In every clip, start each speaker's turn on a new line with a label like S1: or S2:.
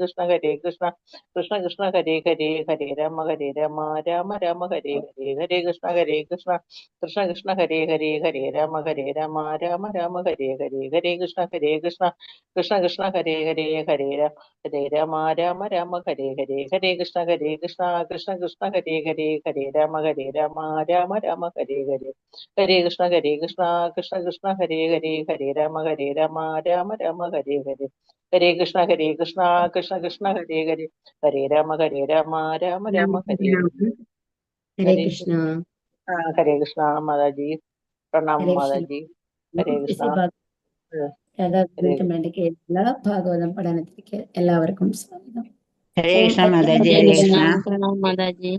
S1: കൃഷ്ണ ഹരേ കൃഷ്ണ കൃഷ്ണ കൃഷ്ണ ഹരേ ഹരേ ഹരേ രാമ രാമ രാമ ഹരേ ഹരേ ഹരേ കൃഷ്ണ കൃഷ്ണ കൃഷ്ണ ഹരേ ഹരേ ഹരേ രാമ രാമ ഹരേ ഹരേ ഹരേ കൃഷ്ണ കൃഷ്ണ കൃഷ്ണ ഹരേ ഹരേ ഹരേ രാമ ഹരേ ഹരേ ഹരേ കൃഷ്ണ കൃഷ്ണ കൃഷ്ണ ഹരേ ഹരേ ഹരേ രാമ രാമ ഹരേ ഹരേ ഹരേ കൃഷ്ണ കൃഷ്ണ കൃഷ്ണ ഹരേ ഹരേ ഹരേ രാമ രാമ ഹരേ ഹരേ ഹരേ കൃഷ്ണ കൃഷ്ണ കൃഷ്ണ ഹരേ ഹരേ ഹരേ രാമ രാമ ഹരേ
S2: ഹരേ കൃഷ്ണ.
S1: ഹരേ കൃഷ്ണ മാതാജി, പ്രണാം
S2: ഹരേ കൃഷ്ണ.
S1: മാതാജി. ഹരേ കൃഷ്ണ.
S2: കേരള ഭാഗവതം പഠനത്തിലേക്ക് എല്ലാവർക്കും സ്വാഗതം.
S3: ഹരേ കൃഷ്ണ മാതാജി. ഹരേ കൃഷ്ണ.
S4: പ്രണാം മാതാജി.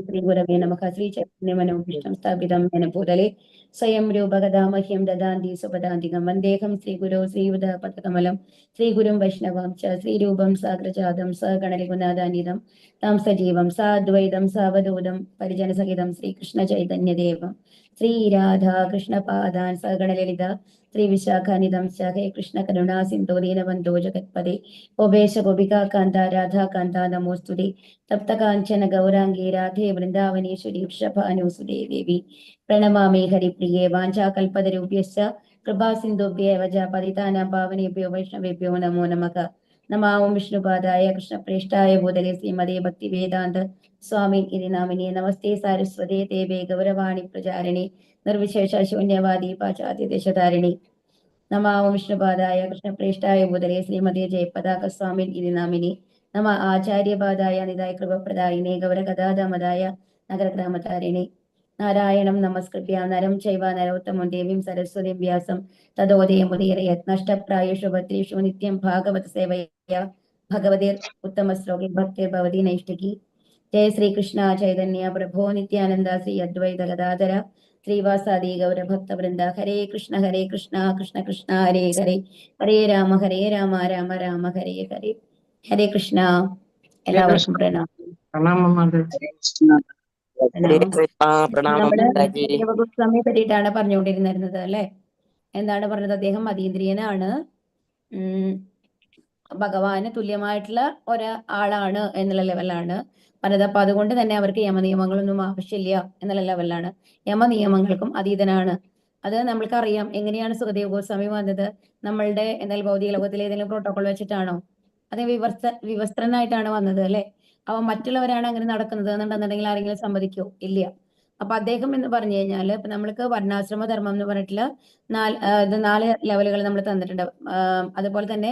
S2: ശ്രീ ഗുരവേ നമഃ. ശ്രീ ചൈതന്യമനോഭീഷ്ടം സ്ഥാപിതം യേന ഭൂതലേ സ്വയം രൂപകഥാ മഹ്യം ദദാന്തി സുപദാന്തികം വന്ദേഹം ശ്രീഗുരോ ശ്രീയുതപദകമലം ശ്രീഗുരും വൈഷ്ണവം ച ശ്രീരൂപം സാഗ്രജാതം സഗണരഘുനാഥാനിതം താം സജീവം സാദ്വൈതം സാവധൂതം പരിജനസഹിതം ശ്രീകൃഷ്ണ ചൈതന്യദേവം ശ്രീരാധാകൃഷ്ണപാദാൻ സഗണലളിത ശ്രീവിശാഖാനിതം ച ഹേ കൃഷ്ണ കരുണാ സിന്ധോ ദീനബന്ധോ ജഗത്പദേ ഗോപേശ ഗോപികാ കാന്ത രാധാകാന്ത നമോസ്തുതേ തപ്തകാഞ്ചന ഗൗരാംഗേ രാധേ വൃന്ദാവനേശ്വരി വൃഷഭാനുസുതേ ദേവി പ്രണമാമി ഹരിപ്രിയേ വാഞ്ചാകൽപതരുഭ്യശ്ച കൃപാസിന്ധുഭ്യേവ ച പതിതാനാം പാവനേഭ്യോ വൈഷ്ണവേഭ്യോ നമോ നമഃ. നമാം വിഷ്ണുപാദായ കൃഷ്ണപ്രേഷ്ഠായ ഭൂതലേ ശ്രീമതേ ഭക്തിവേദാന്ത സ്വാമി ഇതി നാമിനേ. നമസ്തേ സാരസ്വതേ ദേവേ ഗൗരവാണി പ്രചാരിണി നിർവിശേഷ ശൂന്യവാദി പാശ്ചാത്യദേശധാരിണി. നമാം വിഷ്ണുപാദായ കൃഷ്ണപ്രേഷ്ഠായ ഭൂതലേ ശ്രീമതേ ജയപതാക സ്വാമി ഇതി നാമിനി. നമ ആചാര്യപാദായ നിതായ കൃപപ്രദായിനേ ഗൗരകഥാദാമതായ നഗരഗ്രാമതാരിണി. നാരായണം നമസ്കൃത്യ നരം ചൈവ നരോത്തമം ദേവീം സരസ്വതീം വ്യാസം തതോദയമുദീരയത് നഷ്ടപ്രായേഷു ഭദ്രേഷു നിത്യം ഭാഗവത സേവയാ ഭഗവതീർ ഉത്തമ ശ്ലോകേ ഭക്തിർഭവതി നൈഷ്ഠികി. ജയ ശ്രീകൃഷ്ണ ചൈതന്യ പ്രഭോ നിത്യാനന്ദ ശ്രീ അദ്വൈത ഗദാധര ശ്രീവാസാദി ഗൗരഭക്തവൃന്ദ. ഹരേ കൃഷ്ണ കൃഷ്ണ കൃഷ്ണ ഹരേ ഹരേ ഹരേ രാമ രാമ രാമ ഹരേ ഹരേ. ഹരേ കൃഷ്ണ. എല്ലാവർക്കും പ്രണാമം. നമ്മള് ഗോസ്വാമിയെ പറ്റിയിട്ടാണ് പറഞ്ഞുകൊണ്ടിരുന്നിരുന്നത് അല്ലെ. എന്താണ് പറഞ്ഞത്? അദ്ദേഹം അതീന്ദ്രിയനാണ്, ഭഗവാന് തുല്യമായിട്ടുള്ള ഒരാളാണ് എന്നുള്ള ലെവലാണ് പറഞ്ഞത്. അപ്പൊ അതുകൊണ്ട് തന്നെ അവർക്ക് യമനിയമങ്ങളൊന്നും ആവശ്യമില്ല എന്നുള്ള ലെവലിലാണ്. യമനിയമങ്ങൾക്കും അതീതനാണ്. അത് നമ്മൾക്കറിയാം. എങ്ങനെയാണ് സുഖദേവ് ഗോസ്വാമി വന്നത്? നമ്മളുടെ എന്തെങ്കിലും ഭൗതിക ലോകത്തിലെ ഏതെങ്കിലും പ്രോട്ടോകോൾ വെച്ചിട്ടാണോ? അത് വിവസ്ത്രനായിട്ടാണ് വന്നത് അല്ലെ. അപ്പൊ മറ്റുള്ളവരാണ് അങ്ങനെ നടക്കുന്നത് എന്നുണ്ടെന്നുണ്ടെങ്കിൽ ആരെങ്കിലും സമ്മതിക്കോ? ഇല്ല. അപ്പൊ അദ്ദേഹം എന്ന് പറഞ്ഞു കഴിഞ്ഞാല് ഇപ്പൊ നമ്മൾക്ക് വർണ്ണാശ്രമ ധർമ്മം എന്ന് പറഞ്ഞിട്ടുള്ള 4 ലെവലുകൾ നമ്മൾ തന്നിട്ടുണ്ട്. അതുപോലെ തന്നെ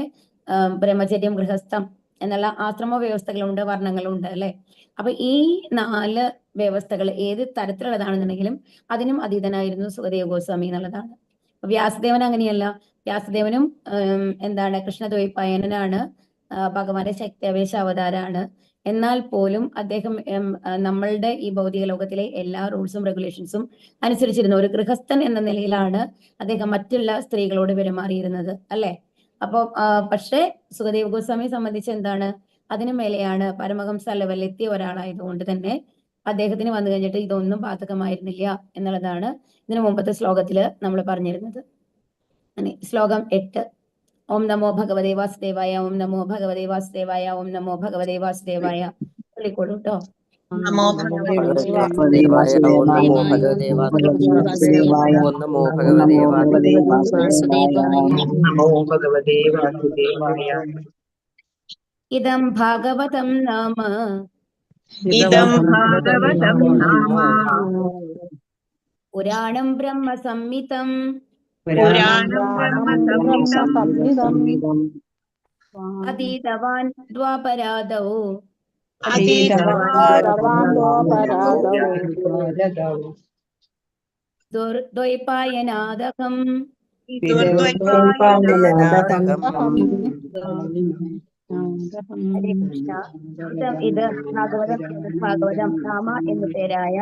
S2: ബ്രഹ്മചര്യം, ഗൃഹസ്ഥം എന്നുള്ള ആശ്രമ വ്യവസ്ഥകളുണ്ട്, വർണ്ണങ്ങളുണ്ട് അല്ലെ. അപ്പൊ ഈ 4 വ്യവസ്ഥകൾ ഏത് തരത്തിലുള്ളതാണെന്നുണ്ടെങ്കിലും അതിനും അതീതനായിരുന്നു സുഖദേവ് ഗോസ്വാമി എന്നുള്ളതാണ്. വ്യാസദേവൻ അങ്ങനെയല്ല. വ്യാസദേവനും എന്താണ് കൃഷ്ണദ്വൈപായനനാണ്, ഭഗവാന്റെ ശക്തിവേശ അവതാരാണ്. എന്നാൽ പോലും അദ്ദേഹം നമ്മളുടെ ഈ ഭൗതിക ലോകത്തിലെ എല്ലാ റൂൾസും റെഗുലേഷൻസും അനുസരിച്ചിരുന്നു. ഒരു ഗൃഹസ്ഥൻ എന്ന നിലയിലാണ് അദ്ദേഹം മറ്റുള്ള സ്ത്രീകളോട് പെരുമാറിയിരുന്നത് അല്ലെ. അപ്പൊ പക്ഷേ സുഖദേവ് ഗോസ്വാമിയെ സംബന്ധിച്ച് എന്താണ്, അതിനു മേലെയാണ്. പരമഹംസ ലെവലിൽ എത്തിയ ഒരാളായതുകൊണ്ട് തന്നെ അദ്ദേഹത്തിന് വന്നു കഴിഞ്ഞിട്ട് ഇതൊന്നും ബാധകമായിരുന്നില്ല എന്നുള്ളതാണ് ഇതിനു മുമ്പത്തെ ശ്ലോകത്തില് നമ്മൾ പറഞ്ഞിരുന്നത്. ശ്ലോകം 8. ഓം നമോ ഭഗവതേ വാസുദേവായ, ഓം നമോ ഭഗവതേ വാസുദേവായ, ഓം നമോ ഭഗവതേ വാസുദേവായ. ചൊല്ലിക്കോളൂ കേട്ടോ.
S4: നമോ ഭഗവതേ
S5: വാസുദേവായ, ഓം നമോ ഭഗവതേ വാസുദേവായ, ഓം നമോ ഭഗവതേ വാസുദേവായ.
S2: ഇദം ഭാഗവതം നാമ പുരാണം ബ്രഹ്മ സംഹിതം അതീതവാൻ ദ്വാപരാദൗ ദ്വൈപായനാദകം. ഹരേ കൃഷ്ണ. ഇത് ഭാഗവതം നാമ എന്നു പേരായ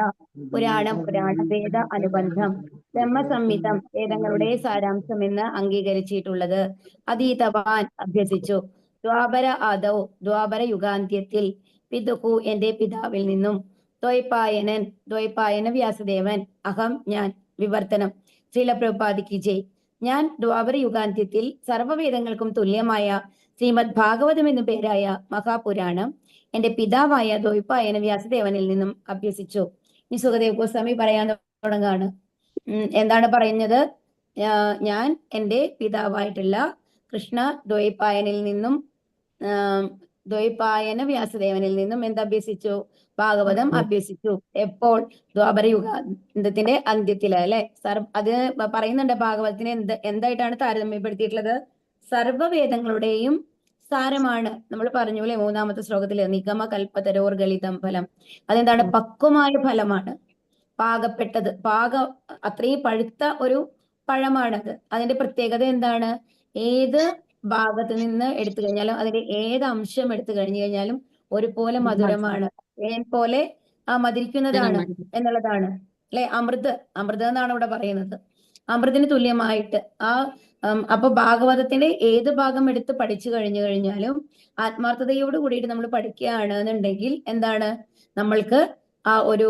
S2: പുരാണം, വേദ അനുബന്ധം, ബ്രഹ്മസംഹിതം വേദങ്ങളുടെ സാരാംശം എന്ന് അംഗീകരിച്ചിട്ടുള്ളത്. അതീതവാൻ അഭ്യസിച്ചു. ദ്വാപര ആദൗ ദ്വാപര യുഗാന്ത്യത്തിൽ, പിതുഹു എന്റെ പിതാവിൽ നിന്നും, ദ്വൈപായന വ്യാസദേവൻ, അഹം ഞാൻ, വിവർത്തനം ശ്രീല പ്രഭുപാദിക്ക് ജയ്. ഞാൻ ദ്വാപര യുഗാന്ത്യത്തിൽ സർവ്വവേദങ്ങൾക്കും തുല്യമായ ശ്രീമദ് ഭാഗവതം എന്നു പേരായ മഹാപുരാണം എന്റെ പിതാവായ ദ്വൈപായന വ്യാസദേവനിൽ നിന്നും അഭ്യസിച്ചു. ഈ സുഖദേവ് ഗോസ്വാമി പറയാൻ തുടങ്ങാണ്. എന്താണ് പറയുന്നത്? ഞാൻ എൻ്റെ പിതാവായിട്ടുള്ള കൃഷ്ണ ദ്വൈപായനിൽ നിന്നും ദ്വൈപായന വ്യാസദേവനിൽ നിന്നും എന്തഭ്യസിച്ചു? ഭാഗവതം അഭ്യസിച്ചു. എപ്പോൾ? ദ്വാപര യുഗാന്തത്തിന്റെ അന്ത്യത്തില് അല്ലെ. അത് പറയുന്നുണ്ട് ഭാഗവതത്തിനെ എന്തായിട്ടാണ് താരതമ്യപ്പെടുത്തിയിട്ടുള്ളത്? സർവ്വവേദങ്ങളുടെയും സാരമാണ്. നമ്മൾ പറഞ്ഞു അല്ലെ 3-ാമത്തെ ശ്ലോകത്തില്, നിഗമ കൽപ്പതരോർ ഗളിതം ഫലം. അതെന്താണ്? പക്വമായ ഫലമാണ്, പാകപ്പെട്ടത്, അത്രയും പഴുത്ത ഒരു പഴമാണത്. അതിന്റെ പ്രത്യേകത എന്താണ്? ഏത് ഭാഗത്ത് നിന്ന് എടുത്തു കഴിഞ്ഞാലും, അതിന്റെ ഏത് അംശം എടുത്തു കഴിഞ്ഞു കഴിഞ്ഞാലും ഒരുപോലെ മധുരമാണ്, തേൻ പോലെ മധുരിക്കുന്നതാണ് എന്നുള്ളതാണ് അല്ലെ. അമൃത് എന്നാണ് ഇവിടെ പറയുന്നത്. അമൃതിന് തുല്യമായിട്ട് അപ്പൊ ഭാഗവതത്തിന്റെ ഏത് ഭാഗം എടുത്ത് പഠിച്ചു കഴിഞ്ഞു കഴിഞ്ഞാലും ആത്മാർത്ഥതയോട് കൂടിയിട്ട് നമ്മൾ പഠിക്കുകയാണ് എന്നുണ്ടെങ്കിൽ എന്താണ്, നമ്മൾക്ക് ആ ഒരു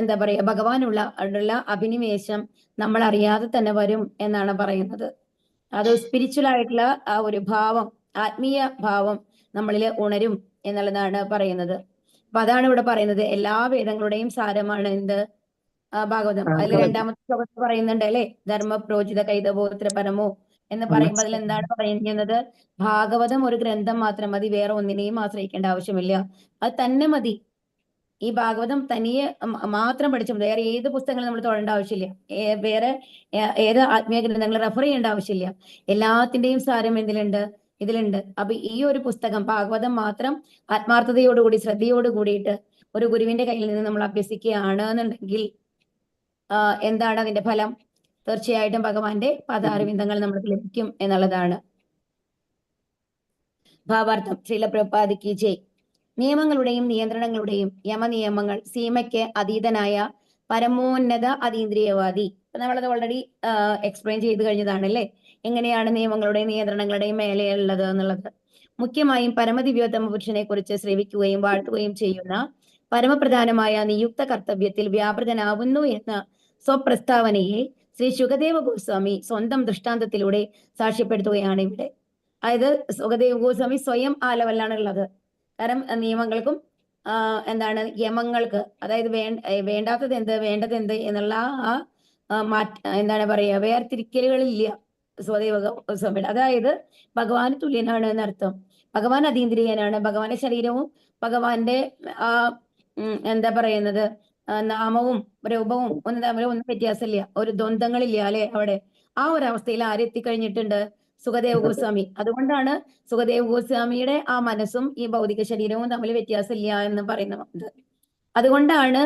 S2: എന്താ പറയാ, ഭഗവാനുള്ള അഭിനിവേശം നമ്മൾ അറിയാതെ തന്നെ വരും എന്നാണ് പറയുന്നത്. അത് സ്പിരിച്വൽ ആയിട്ടുള്ള ആ ഒരു ഭാവം, ആത്മീയ ഭാവം നമ്മളിൽ ഉണരും എന്നുള്ളതാണ് പറയുന്നത്. അപ്പൊ അതാണ് ഇവിടെ പറയുന്നത്. എല്ലാ വേദങ്ങളുടെയും സാരമാണ് എന്ത്? ഭാഗവതം. അതിൽ 2-ാമത്തെ ശ്ലോകത്തിൽ പറയുന്നുണ്ട് അല്ലെ, ധർമ്മ പ്രോചിത കൈതവോത്ര പരമോ എന്ന് പറയുമ്പോൾ അതിൽ എന്താണ് പറയുന്നത്? ഭാഗവതം ഒരു ഗ്രന്ഥം മാത്രം മതി, വേറെ ഒന്നിനെയും ആശ്രയിക്കേണ്ട ആവശ്യമില്ല. അത് തന്നെ മതി. ഈ ഭാഗവതം തനിയെ മാത്രം പഠിച്ചാൽ മതി. വേറെ ഏത് പുസ്തകങ്ങളും നമ്മൾ തൊഴേണ്ട ആവശ്യമില്ല, വേറെ ഏത് ആത്മീയ ഗ്രന്ഥങ്ങൾ റെഫർ ചെയ്യേണ്ട ആവശ്യമില്ല. എല്ലാത്തിന്റെയും സാരം ഇതിലുണ്ട്. അപ്പൊ ഈ ഒരു പുസ്തകം ഭാഗവതം മാത്രം ആത്മാർത്ഥതയോടുകൂടി ശ്രദ്ധയോട് കൂടിയിട്ട് ഒരു ഗുരുവിന്റെ കയ്യിൽ നിന്ന് നമ്മൾ അഭ്യസിക്കുകയാണ് എന്നുണ്ടെങ്കിൽ എന്താണ് അതിന്റെ ഫലം? തീർച്ചയായിട്ടും ഭഗവാന്റെ പദാരവിന്ദങ്ങൾ നമുക്ക് ലഭിക്കും എന്നുള്ളതാണ്. ഭാവാർത്ഥം. ശ്രീല പ്രഭുപാദിക്ക് ജയ്. നിയമങ്ങളുടെയും നിയന്ത്രണങ്ങളുടെയും യമനിയമങ്ങൾ സീമയ്ക്ക് അതീതനായ പരമോന്നത അതീന്ദ്രിയവാദി. നമ്മളത് ഓൾറെഡി എക്സ്പ്ലെയിൻ ചെയ്ത് കഴിഞ്ഞതാണ് അല്ലേ, എങ്ങനെയാണ് നിയമങ്ങളുടെയും നിയന്ത്രണങ്ങളുടെയും മേലെയുള്ളത് എന്നുള്ളത്. മുഖ്യമായും പരമദിവ്യോത്തമ പുരുഷനെ കുറിച്ച് ശ്രവിക്കുകയും വാഴ്ത്തുകയും ചെയ്യുന്ന പരമപ്രധാനമായ നിയുക്ത കർത്തവ്യത്തിൽ വ്യാപൃതനാവുന്നു എന്ന സ്വപ്രസ്താവനയെ ശ്രീ ശുകദേവ ഗോസ്വാമി സ്വന്തം ദൃഷ്ടാന്തത്തിലൂടെ സാക്ഷ്യപ്പെടുത്തുകയാണ് ഇവിടെ. അതായത് സുഖദേവ ഗോസ്വാമി സ്വയം ആ ലെവലിലാണ് ഉള്ളത്. കാരണം നിയമങ്ങൾക്കും എന്താണ് യമങ്ങൾക്ക്, അതായത് വേണ്ടാത്തത് എന്ത് വേണ്ടത് എന്ത് എന്നുള്ള എന്താണ് പറയാ, വേർതിരിക്കലുകളില്ല സുഖദേവ ഗോസ്വാമിയുടെ. അതായത് ഭഗവാന് തുല്യനാണ് എന്നർത്ഥം. ഭഗവാൻ അതീന്ദ്രിയനാണ്. ഭഗവാന്റെ ശരീരവും ഭഗവാന്റെ എന്താ പറയുന്നത് നാമവും രൂപവും ഒന്നും വ്യത്യാസമില്ല, ഒരു ദ്വന്ദ്ങ്ങളില്ല അല്ലെ അവിടെ. ആ ഒരു അവസ്ഥയിൽ ആരെത്തിക്കഴിഞ്ഞിട്ടുണ്ട്? സുഖദേവ ഗോസ്വാമി. അതുകൊണ്ടാണ് സുഖദേവ ഗോസ്വാമിയുടെ ആ മനസ്സും ഈ ഭൗതിക ശരീരവും തമ്മിൽ വ്യത്യാസമില്ല എന്ന് പറയുന്നത്. അതുകൊണ്ടാണ്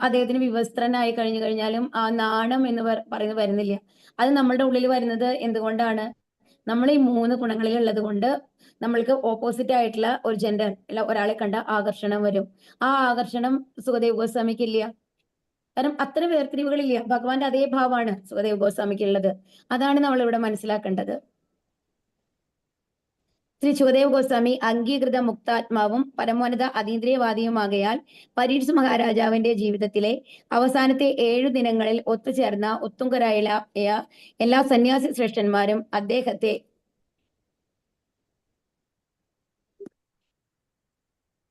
S2: അദ്ദേഹത്തിന് വിവസ്ത്രനായി കഴിഞ്ഞു കഴിഞ്ഞാലും ആ നാണം എന്ന് പറയുന്നത് വരുന്നില്ല. അത് നമ്മളുടെ ഉള്ളിൽ വരുന്നത് എന്തുകൊണ്ടാണ്? നമ്മൾ ഈ 3 ഗുണങ്ങളിൽ ഉള്ളത് കൊണ്ട് നമ്മൾക്ക് ഓപ്പോസിറ്റ് ആയിട്ടുള്ള ഒരു ജെൻഡർ ഒരാളെ കണ്ട ആകർഷണം വരും. ആ ആകർഷണം സുഖദേവ് ഗോസ്വാമിക്ക് ഇല്ല. കാരണം അത്ര വേർതിരിവുകളില്ല. ഭഗവാന്റെ അതേ ഭാവമാണ് സുഖദേവ് ഗോസ്വാമിക്ക് ഉള്ളത്. അതാണ് നമ്മൾ ഇവിടെ മനസ്സിലാക്കേണ്ടത്. ശ്രീ ശുകദേവ് ഗോസ്വാമി അംഗീകൃത മുക്താത്മാവും പരമോന്നത അതീന്ദ്രിയവാദിയുമാകയാൽ പരീക്ഷ മഹാരാജാവിന്റെ ജീവിതത്തിലെ അവസാനത്തെ 7 ദിനങ്ങളിൽ ഒത്തുചേർന്ന ഉത്തുംഗരായ എല്ലാ സന്യാസി ശ്രേഷ്ഠന്മാരും അദ്ദേഹത്തെ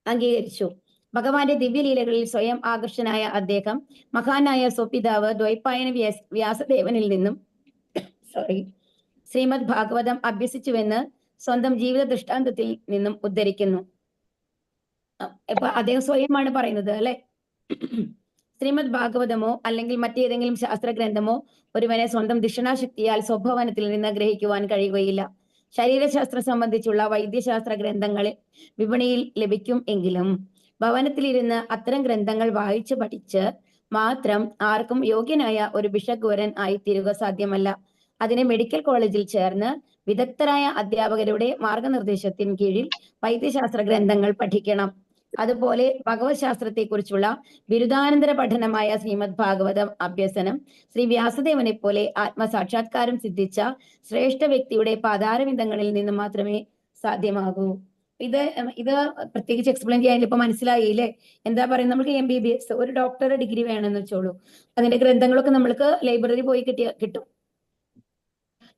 S2: അംഗീകരിച്ചു. ഭഗവാന്റെ ദിവ്യലീലകളിൽ സ്വയം ആകർഷനായ അദ്ദേഹം മഹാനായ സ്വപിതാവ് ദ്വൈപായന വ്യാസദേവനിൽ നിന്നും ശ്രീമദ് ഭാഗവതം അഭ്യസിച്ചുവെന്ന് സ്വന്തം ജീവിത ദൃഷ്ടാന്തത്തിൽ നിന്നും ഉദ്ധരിക്കുന്നു. ഇപ്പൊ അദ്ദേഹം സ്വയമാണ് പറയുന്നത് അല്ലെ. ശ്രീമദ് ഭാഗവതമോ അല്ലെങ്കിൽ മറ്റേതെങ്കിലും ശാസ്ത്രഗ്രന്ഥമോ ഒരുവനെ സ്വന്തം ദിഷണാശക്തിയാൽ സ്വഭവനത്തിൽ നിന്ന് ഗ്രഹിക്കുവാൻ കഴിയുകയില്ല. ശരീരശാസ്ത്രം സംബന്ധിച്ചുള്ള വൈദ്യശാസ്ത്ര ഗ്രന്ഥങ്ങളിൽ വിപണിയിൽ ലഭിക്കും എങ്കിലും ഭവനത്തിലിരുന്ന് അത്തരം ഗ്രന്ഥങ്ങൾ വായിച്ചു പഠിച്ച് മാത്രം ആർക്കും യോഗ്യനായ ഒരു ഭിഷഗ്വരൻ ആയിത്തീരുക സാധ്യമല്ല. അതിനെ മെഡിക്കൽ കോളേജിൽ ചേർന്ന് വിദഗ്ധരായ അധ്യാപകരുടെ മാർഗനിർദ്ദേശത്തിന് കീഴിൽ വൈദ്യശാസ്ത്ര ഗ്രന്ഥങ്ങൾ പഠിക്കണം. അതുപോലെ ഭഗവത് ശാസ്ത്രത്തെക്കുറിച്ചുള്ള ബിരുദാനന്തര പഠനമായ ശ്രീമദ് ഭാഗവതം അഭ്യസനം ശ്രീ വ്യാസദേവനെ പോലെ ആത്മസാക്ഷാത്കാരം സിദ്ധിച്ച ശ്രേഷ്ഠ വ്യക്തിയുടെ പാതാരവിന്ദങ്ങളിൽ നിന്ന് മാത്രമേ സാധ്യമാകൂ. ഇത് പ്രത്യേകിച്ച് എക്സ്പ്ലെയിൻ ചെയ്യാൻ ഇപ്പൊ മനസ്സിലായില്ലേ? എന്താ പറയുക, നമുക്ക് MBBS ഒരു ഡോക്ടറുടെ ഡിഗ്രി വേണമെന്ന് വെച്ചോളൂ. അതിന്റെ ഗ്രന്ഥങ്ങളൊക്കെ നമ്മൾക്ക് ലൈബ്രറി പോയി കിട്ടും.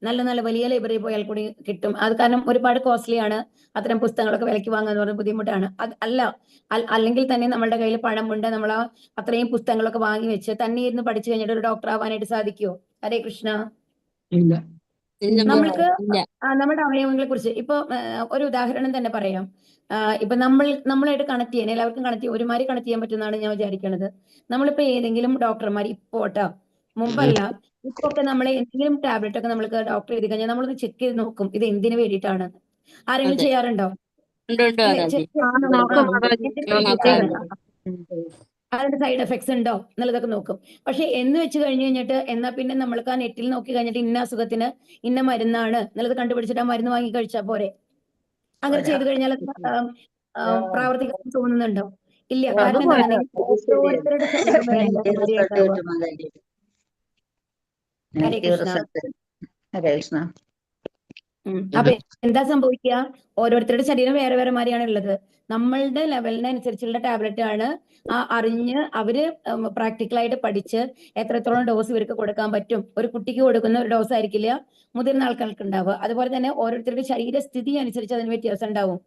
S2: നല്ല നല്ല വലിയ ലൈബ്രറി പോയാൽ കൂടി കിട്ടും. അത് കാരണം ഒരുപാട് കോസ്റ്റ്ലി ആണ്. അത്തരം പുസ്തകങ്ങളൊക്കെ വിലയ്ക്ക് വാങ്ങുക എന്ന് പറയുന്നത് ബുദ്ധിമുട്ടാണ്. അല്ലെങ്കിൽ തന്നെ നമ്മളുടെ കയ്യിൽ പണമുണ്ട്, നമ്മൾ അത്രയും പുസ്തകങ്ങളൊക്കെ വാങ്ങി വെച്ച് തന്നെ ഇരുന്ന് പഠിച്ചു കഴിഞ്ഞിട്ട് ഒരു ഡോക്ടർ ആവാനായിട്ട് സാധിക്കുമോ? ഹരേ കൃഷ്ണ.
S3: ഇല്ല.
S2: നമ്മൾക്ക് നമ്മുടെ അവയവങ്ങളെ കുറിച്ച് ഇപ്പൊ ഒരു ഉദാഹരണം തന്നെ പറയാം. ഇപ്പൊ നമ്മളായിട്ട് കണക്ട് ചെയ്യാൻ, എല്ലാവർക്കും ഒരുമാതിരി കണക്ട് ചെയ്യാൻ പറ്റുന്നതാണ് ഞാൻ വിചാരിക്കുന്നത്. നമ്മളിപ്പോ ഏതെങ്കിലും ഡോക്ടർമാർ ഇപ്പോട്ടാ, മുമ്പല്ല, ഇപ്പൊ ഒക്കെ നമ്മളെ എന്തെങ്കിലും ടാബ്ലറ്റ് ഒക്കെ നമ്മൾക്ക് ഡോക്ടർ എഴുതി കഴിഞ്ഞാൽ നമ്മളൊന്ന് ചെക്ക് ചെയ്ത് നോക്കും ഇത് എന്തിനു വേണ്ടിയിട്ടാണ്. ആരെങ്കിലും
S4: അതെ.
S2: ചെയ്യാറുണ്ടോ?
S4: ഉണ്ട് മാതാജി.
S3: നോക്കും മാതാജി.
S2: അതിന്റെ സൈഡ് എഫക്ട്സ് ഉണ്ടോ എന്നുള്ളതൊക്കെ നോക്കും. പക്ഷെ എന്ന് വെച്ച് കഴിഞ്ഞ് കഴിഞ്ഞിട്ട് എന്നാ പിന്നെ നമ്മൾക്ക് ആ നെറ്റിൽ നോക്കി കഴിഞ്ഞിട്ട് ഇന്ന അസുഖത്തിന് ഇന്ന മരുന്നാണ് എന്നുള്ളത് കണ്ടുപിടിച്ചിട്ട് ആ മരുന്ന് വാങ്ങി കഴിച്ചാൽ പോരെ? അങ്ങനെ ചെയ്തു കഴിഞ്ഞാൽ പ്രാവർത്തികം തോന്നുന്നുണ്ടോ? ഇല്ല. കാരണം എന്താണെന്നുണ്ടെങ്കിൽ ഓരോരുത്തരുടെ ശരീരം വേറെ വേറെ മാതിരിയുണ്ടാവുക. ഹരേ കൃഷ്ണ.
S3: ഹരേ കൃഷ്ണ.
S2: അപ്പൊ എന്താ സംഭവിക്കുക? ഓരോരുത്തരുടെ ശരീരം വേറെ വേറെ മാതിരിയാണ് ഉള്ളത്. നമ്മളുടെ ലെവലിനനുസരിച്ചുള്ള ടാബ്ലറ്റ് ആണ് അറിഞ്ഞ് അവര് പ്രാക്ടിക്കലായിട്ട് പഠിച്ച് എത്രത്തോളം ഡോസ് ഇവർക്ക് കൊടുക്കാൻ പറ്റും. ഒരു കുട്ടിക്ക് കൊടുക്കുന്ന ഒരു ഡോസ് ആയിരിക്കില്ല മുതിർന്ന ആൾക്കാർക്ക് ഉണ്ടാവുക. അതുപോലെ തന്നെ ഓരോരുത്തരുടെ ശരീരസ്ഥിതി അനുസരിച്ച് അതിന് വ്യത്യാസം ഉണ്ടാവും.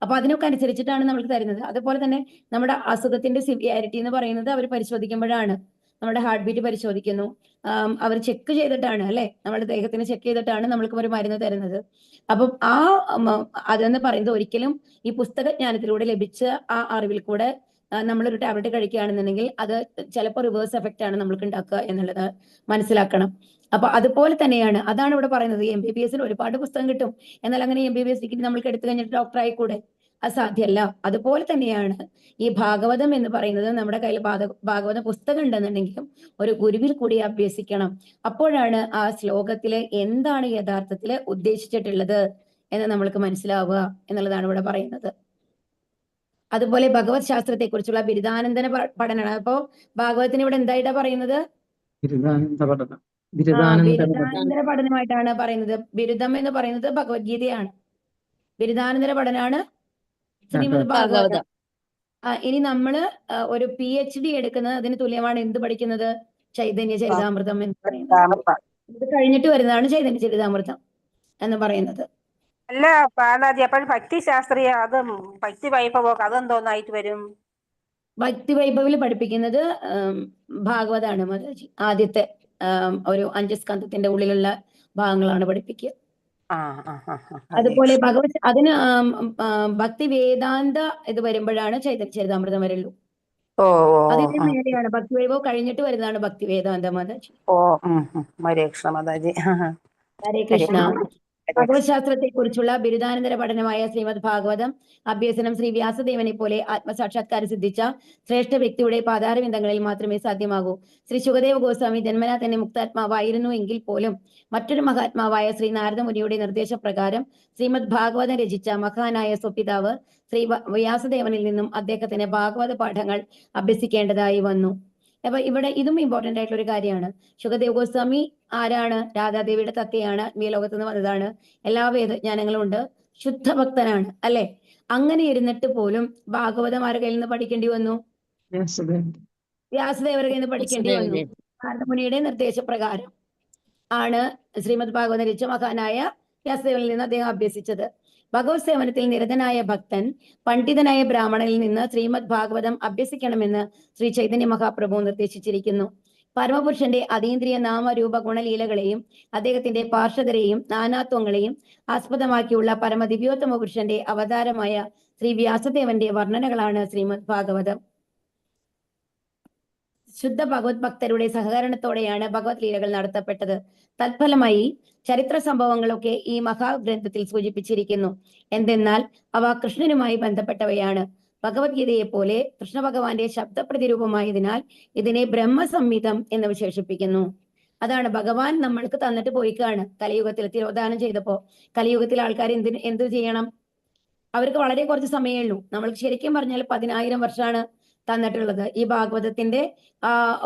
S2: അപ്പൊ അതിനൊക്കെ അനുസരിച്ചിട്ടാണ് നമ്മൾക്ക് തരുന്നത്. അതുപോലെ തന്നെ നമ്മുടെ അസുഖത്തിന്റെ സിവിയാരിറ്റി എന്ന് പറയുന്നത് അവർ പരിശോധിക്കുമ്പോഴാണ്. നമ്മുടെ ഹാർട്ട് ബീറ്റ് പരിശോധിക്കുന്നു, അവർ ചെക്ക് ചെയ്തിട്ടാണ് അല്ലെ, നമ്മുടെ ദേഹത്തിന് ചെക്ക് ചെയ്തിട്ടാണ് നമ്മൾക്ക് ഒരു മരുന്ന് തരുന്നത്. അപ്പം അതെന്ന് പറയുന്നത് ഒരിക്കലും ഈ പുസ്തക ജ്ഞാനത്തിലൂടെ ലഭിച്ച ആ അറിവിൽ കൂടെ നമ്മളൊരു ടാബ്ലറ്റ് കഴിക്കുകയാണെന്നുണ്ടെങ്കിൽ അത് ചിലപ്പോൾ റിവേഴ്സ് എഫക്റ്റ് ആണ് നമ്മൾക്ക് ഉണ്ടാക്കുക എന്നുള്ളത് മനസ്സിലാക്കണം. അപ്പൊ അതുപോലെ തന്നെയാണ്, അതാണ് ഇവിടെ പറയുന്നത്. MBBS ഒരുപാട് പുസ്തകം കിട്ടും, എന്നാൽ അങ്ങനെ MBBS ഡിഗ്രി നമ്മൾക്ക് എടുത്തു കഴിഞ്ഞിട്ട് ഡോക്ടർ ആയിക്കൂടെ? അസാധ്യമല്ല. അതുപോലെ തന്നെയാണ് ഈ ഭാഗവതം എന്ന് പറയുന്നത്. നമ്മുടെ കയ്യിൽ ഭാഗവത പുസ്തകം ഉണ്ടെന്നുണ്ടെങ്കിലും ഒരു ഗുരുവിൽ കൂടി അഭ്യസിക്കണം. അപ്പോഴാണ് ആ ശ്ലോകത്തില് എന്താണ് യഥാർത്ഥത്തില് ഉദ്ദേശിച്ചിട്ടുള്ളത് എന്ന് നമ്മൾക്ക് മനസ്സിലാവുക എന്നുള്ളതാണ് ഇവിടെ പറയുന്നത്. അതുപോലെ ഭഗവത് ശാസ്ത്രത്തെ കുറിച്ചുള്ള ബിരുദാനന്തര പഠനമാണ്. അപ്പോ ഭാഗവതത്തിന് ഇവിടെ എന്തായിട്ടാ പറയുന്നത്? ബിരുദാനന്തര പഠനമായിട്ടാണ് പറയുന്നത്. ബിരുദം എന്ന് പറയുന്നത് ഭഗവത്ഗീതയാണ്. ബിരുദാനന്തര പഠനമാണ് ശ്രീമദ് ഭാഗവതം. ഇനി നമ്മള് ഒരു PhD എടുക്കുന്നത് അതിന് തുല്യമാണ് എന്ത് പഠിക്കുന്നത്? ചൈതന്യ ചരിതാമൃതം എന്ന് പറയുന്നത്. ഇത് കഴിഞ്ഞിട്ട് വരുന്നതാണ് ചൈതന്യ ചരിതാമൃതം എന്ന് പറയുന്നത്.
S6: അല്ല പാലാജി, അപ്പോൾ ഭക്തി ശാസ്ത്രീയ അതും ഭക്തി വൈഭവമൊക്കെ അതെന്തോന്നായിട്ട് വരും?
S2: ഭക്തി വൈഭവിൽ പഠിപ്പിക്കുന്നത് ഭാഗവതാണ് മാതാജി. ആദ്യത്തെ ഒരു 5 സ്കന്ധത്തിന്റെ ഉള്ളിലുള്ള ഭാഗങ്ങളാണ് പഠിപ്പിക്കുക. അതുപോലെ അതിന് ഭക്തി വേദാന്ത ഇത് വരുമ്പോഴാണ് ചൈതന്യ ചരിതാമൃതം വരുള്ളൂ. അതിന് നേരെയാണ് ഭക്തി വൈഭവം കഴിഞ്ഞിട്ട് വരുന്നതാണ് ഭക്തി വേദാന്ത മാതാജി.
S6: ഹരേ കൃഷ്ണ മാതാജി.
S2: ഹരേ കൃഷ്ണ. ഭഗവത് ശാസ്ത്രത്തെ കുറിച്ചുള്ള ബിരുദാനന്തര പഠനമായ ശ്രീമദ് ഭാഗവതം അഭ്യസനം ശ്രീ വ്യാസദേവനെ പോലെ ആത്മസാക്ഷാത്കാരം സിദ്ധിച്ച ശ്രേഷ്ഠ വ്യക്തിയുടെ പാതാരവിന്ദങ്ങളിൽ മാത്രമേ സാധ്യമാകൂ. ശ്രീ ശുകദേവ ഗോസ്വാമി ജന്മനാ തന്നെ മുക്താത്മാവായിരുന്നു എങ്കിൽ പോലും മറ്റൊരു മഹാത്മാവായ ശ്രീ നാരദമുനിയുടെ നിർദ്ദേശപ്രകാരം ശ്രീമദ് ഭാഗവതം രചിച്ച മഹാനായ സ്വപിതാവ് ശ്രീ വ്യാസദേവനിൽ നിന്നും അദ്ദേഹത്തിന് ഭാഗവത പാഠങ്ങൾ അഭ്യസിക്കേണ്ടതായി വന്നു. അപ്പൊ ഇവിടെ ഇതും ഇമ്പോർട്ടന്റ് ആയിട്ടുള്ള ഒരു കാര്യമാണ്. ശുകദേവ് ഗോസ്വാമി ആരാണ്? രാധാദേവിയുടെ തത്തയാണ്, ലോകത്ത് നിന്ന് വന്നതാണ്, എല്ലാ വേദജ്ഞാനങ്ങളും ഉണ്ട്, ശുദ്ധഭക്തനാണ് അല്ലെ. അങ്ങനെ ഇരുന്നിട്ട് പോലും ഭാഗവതം ആരുടെ കയ്യിൽ നിന്ന് പഠിക്കേണ്ടി വന്നു? വ്യാസദേവരുടെ കയ്യിൽ നിന്ന് പഠിക്കേണ്ടി വന്നു. നാരദമുനിയുടെ നിർദ്ദേശപ്രകാരം ആണ് ശ്രീമദ് ഭാഗവതം രചിച്ച മഹാനായ വ്യാസദേവനിൽ നിന്ന് അദ്ദേഹം അഭ്യസിച്ചത്. ഭഗവത് സേവനത്തിൽ നിരതനായ ഭക്തൻ പണ്ഡിതനായ ബ്രാഹ്മണനിൽ നിന്ന് ശ്രീമദ് ഭാഗവതം അഭ്യസിക്കണമെന്ന് ശ്രീ ചൈതന്യ മഹാപ്രഭു നിർദ്ദേശിച്ചിരിക്കുന്നു. പരമപുരുഷന്റെ അതീന്ദ്രിയ നാമരൂപ ഗുണലീലകളെയും അദ്ദേഹത്തിന്റെ പാർഷദരെയും നാനാത്വങ്ങളെയും ആസ്പദമാക്കിയുള്ള പരമദിവ്യോത്തമ പുരുഷന്റെ അവതാരമായ ശ്രീ വ്യാസദേവന്റെ വർണ്ണനകളാണ് ശ്രീമദ് ഭാഗവതം. ശുദ്ധ ഭഗവത് ഭക്തരുടെ സഹകരണത്തോടെയാണ് ഭഗവത് ലീലകൾ നടത്തപ്പെട്ടത്. തത്ഫലമായി ചരിത്ര സംഭവങ്ങളൊക്കെ ഈ മഹാഗ്രന്ഥത്തിൽ സൂചിപ്പിച്ചിരിക്കുന്നു. എന്തെന്നാൽ അവ കൃഷ്ണനുമായി ബന്ധപ്പെട്ടവയാണ്. ഭഗവത്ഗീതയെ പോലെ കൃഷ്ണ ഭഗവാന്റെ ശബ്ദ പ്രതിരൂപമായതിനാൽ ഇതിനെ ബ്രഹ്മസംഹിതം എന്ന് വിശേഷിപ്പിക്കുന്നു. അതാണ് ഭഗവാൻ നമ്മൾക്ക് തന്നിട്ട് പോയിക്കാണ്. കലിയുഗത്തിൽ തിരോധാനം ചെയ്തപ്പോ കലിയുഗത്തിൽ ആൾക്കാർ എന്ത് ചെയ്യണം? അവർക്ക് വളരെ കുറച്ച് സമയമേ ഉള്ളൂ. നമ്മൾക്ക് ശരിക്കും പറഞ്ഞാൽ 10,000 വർഷമാണ് തന്നിട്ടുള്ളത്. ഈ ഭാഗവതത്തിന്റെ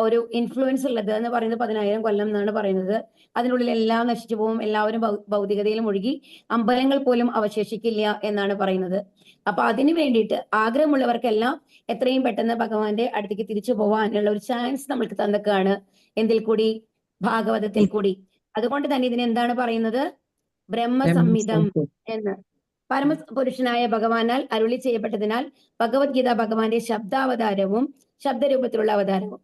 S2: ഒരു ഇൻഫ്ലുവൻസ് ഉള്ളത് എന്ന് പറയുന്നത് 10,000 കൊല്ലം എന്നാണ് പറയുന്നത്. അതിനുള്ളിൽ എല്ലാം നശിച്ചു പോകും, എല്ലാവരും ഭൗതികതയിൽ മുഴുകി അമ്പലങ്ങൾ പോലും അവശേഷിക്കില്ല എന്നാണ് പറയുന്നത്. അപ്പൊ അതിനു വേണ്ടിയിട്ട് ആഗ്രഹമുള്ളവർക്കെല്ലാം എത്രയും പെട്ടെന്ന് ഭഗവാന്റെ അടുത്തേക്ക് തിരിച്ചു പോവാനുള്ള ഒരു ചാൻസ് നമ്മൾക്ക് തന്നേക്കാണ്. എന്തിൽ കൂടി? ഭാഗവതത്തിൽ കൂടി. അതുകൊണ്ട് തന്നെ ഇതിന് എന്താണ് പറയുന്നത്? ബ്രഹ്മസംഹിതം എന്ന്. പരമപുരുഷനായ ഭഗവാനാൽ അരുളി ചെയ്യപ്പെട്ടതിനാൽ ഭഗവത്ഗീത ഭഗവാന്റെ ശബ്ദാവതാരവും ശബ്ദരൂപത്തിലുള്ള അവതാരവും.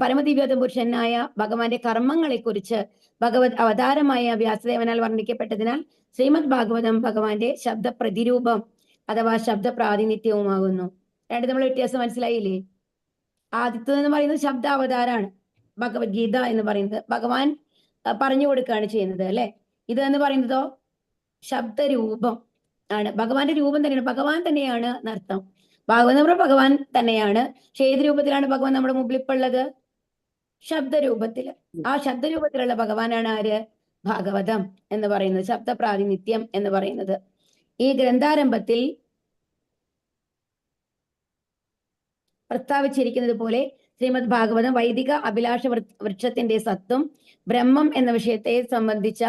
S2: പരമദിവ്യോത്ത പുരുഷനായ ഭഗവാന്റെ കർമ്മങ്ങളെ കുറിച്ച് ഭഗവത് അവതാരമായ വ്യാസദേവനാൽ വർണ്ണിക്കപ്പെട്ടതിനാൽ ശ്രീമദ് ഭാഗവതം ഭഗവാന്റെ ശബ്ദ പ്രതിരൂപം അഥവാ ശബ്ദ പ്രാതിനിധ്യവുമാകുന്നു. രണ്ടും നമ്മൾ വ്യത്യാസം മനസ്സിലായില്ലേ? ആദ്യത്തേത് എന്ന് പറയുന്നത് ശബ്ദാവതാരാണ്. ഭഗവത്ഗീത എന്ന് പറയുന്നത് ഭഗവാൻ പറഞ്ഞു കൊടുക്കുകയാണ് ചെയ്യുന്നത് അല്ലെ. ഇത് എന്ന് പറയുന്നതോ ശബ്ദരൂപം ആണ്. ഭഗവാന്റെ രൂപം തന്നെയാണ്, ഭഗവാൻ തന്നെയാണ് എന്നർത്ഥം. ഭാഗവതം ഭഗവാൻ തന്നെയാണ്. പക്ഷെ ഏത് രൂപത്തിലാണ് ഭഗവാൻ നമ്മുടെ മുമ്പിൽ ഇപ്പൊ ഉള്ളത്? ശബ്ദരൂപത്തില്. ആ ശബ്ദരൂപത്തിലുള്ള ഭഗവാനാണ് ആര്? ഭാഗവതം എന്ന് പറയുന്നത്, ശബ്ദ പ്രാതിനിധ്യം എന്ന് പറയുന്നത്. ഈ ഗ്രന്ഥാരംഭത്തിൽ പ്രസ്താവിച്ചിരിക്കുന്നത് പോലെ ശ്രീമദ് ഭാഗവതം വൈദിക അഭിലാഷ വൃക്ഷത്തിന്റെ സത്വം ബ്രഹ്മം എന്ന വിഷയത്തെ സംബന്ധിച്ച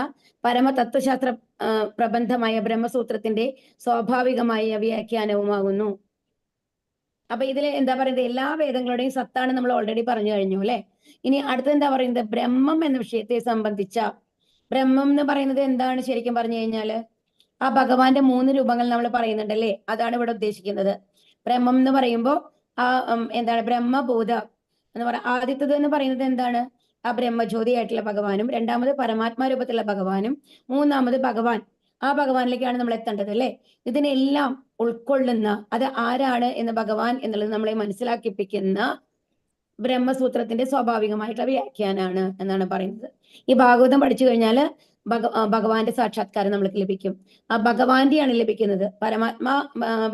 S2: പരമതത്വശാസ്ത്ര പ്രബന്ധമായ ബ്രഹ്മസൂത്രത്തിന്റെ സ്വാഭാവികമായ വ്യാഖ്യാനവുമാകുന്നു. അപ്പൊ ഇതില് എന്താ പറയുന്നത്? എല്ലാ വേദങ്ങളുടെയും സത്താണ് നമ്മൾ ഓൾറെഡി പറഞ്ഞു കഴിഞ്ഞു അല്ലെ. ഇനി അടുത്തത് എന്താ പറയുന്നത്? ബ്രഹ്മം എന്ന വിഷയത്തെ സംബന്ധിച്ച. ബ്രഹ്മം എന്ന് പറയുന്നത് എന്താണ് ശരിക്കും പറഞ്ഞു കഴിഞ്ഞാല്? ആ ഭഗവാന്റെ 3 രൂപങ്ങൾ നമ്മൾ പറയുന്നുണ്ടല്ലേ, അതാണ് ഇവിടെ ഉദ്ദേശിക്കുന്നത്. ബ്രഹ്മം എന്ന് പറയുമ്പോൾ എന്താണ്? ബ്രഹ്മബോധ എന്ന് പറയാം. ആദ്യത്തത് എന്ന് പറയുന്നത് എന്താണ്? ആ ബ്രഹ്മജ്യോതിയായിട്ടുള്ള ഭഗവാനും, രണ്ടാമത് പരമാത്മാ രൂപത്തിലുള്ള ഭഗവാനും, മൂന്നാമത് ഭഗവാൻ. ആ ഭഗവാനിലേക്കാണ് നമ്മൾ എത്തേണ്ടത് അല്ലെ. ഇതിനെല്ലാം ഉൾക്കൊള്ളുന്ന അത് ആരാണ് എന്ന് ഭഗവാൻ എന്നുള്ളത് നമ്മളെ മനസ്സിലാക്കിപ്പിക്കുന്ന ബ്രഹ്മസൂത്രത്തിന്റെ സ്വാഭാവികമായിട്ടുള്ള വ്യാഖ്യാനാണ് എന്നാണ് പറയുന്നത്. ഈ ഭാഗവതം പഠിച്ചു കഴിഞ്ഞാൽ ഭഗവാന്റെ സാക്ഷാത്കാരം നമ്മൾക്ക് ലഭിക്കും. ആ ഭഗവാന്റെയാണ് ലഭിക്കുന്നത്, പരമാത്മാ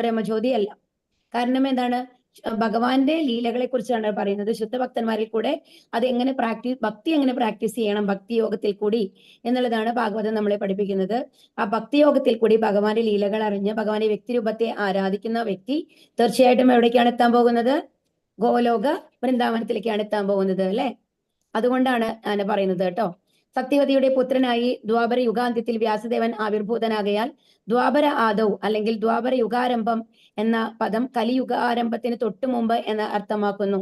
S2: ബ്രഹ്മജ്യോതി അല്ല. കാരണം എന്താണ്? ഭഗവാന്റെ ലീലകളെ കുറിച്ചാണ് പറയുന്നത്. ശുദ്ധഭക്തന്മാരിൽ കൂടെ അത് എങ്ങനെ ഭക്തി എങ്ങനെ പ്രാക്ടീസ് ചെയ്യണം ഭക്തി യോഗത്തിൽ കൂടി എന്നുള്ളതാണ് ഭാഗവതം നമ്മളെ പഠിപ്പിക്കുന്നത്. ആ ഭക്തി യോഗത്തിൽ കൂടി ഭഗവാന്റെ ലീലകൾ അറിഞ്ഞ് ഭഗവാന്റെ വ്യക്തിരൂപത്തെ ആരാധിക്കുന്ന വ്യക്തി തീർച്ചയായിട്ടും എവിടേക്കാണ് എത്താൻ പോകുന്നത്? ഗോലോക വൃന്ദാവനത്തിലേക്കാണ് എത്താൻ പോകുന്നത് അല്ലെ. അതുകൊണ്ടാണ് അങ്ങനെ പറയുന്നത് കേട്ടോ. സത്യവതിയുടെ പുത്രനായി ദ്വാപര യുഗാന്ത്യത്തിൽ വ്യാസദേവൻ ആവിർഭൂതനാകയാൽ ദ്വാപര ആദൗ അല്ലെങ്കിൽ ദ്വാപര യുഗാരംഭം എന്ന പദം കലിയുഗാരംഭത്തിന് തൊട്ടു മുമ്പ് എന്ന് അർത്ഥമാക്കുന്നു.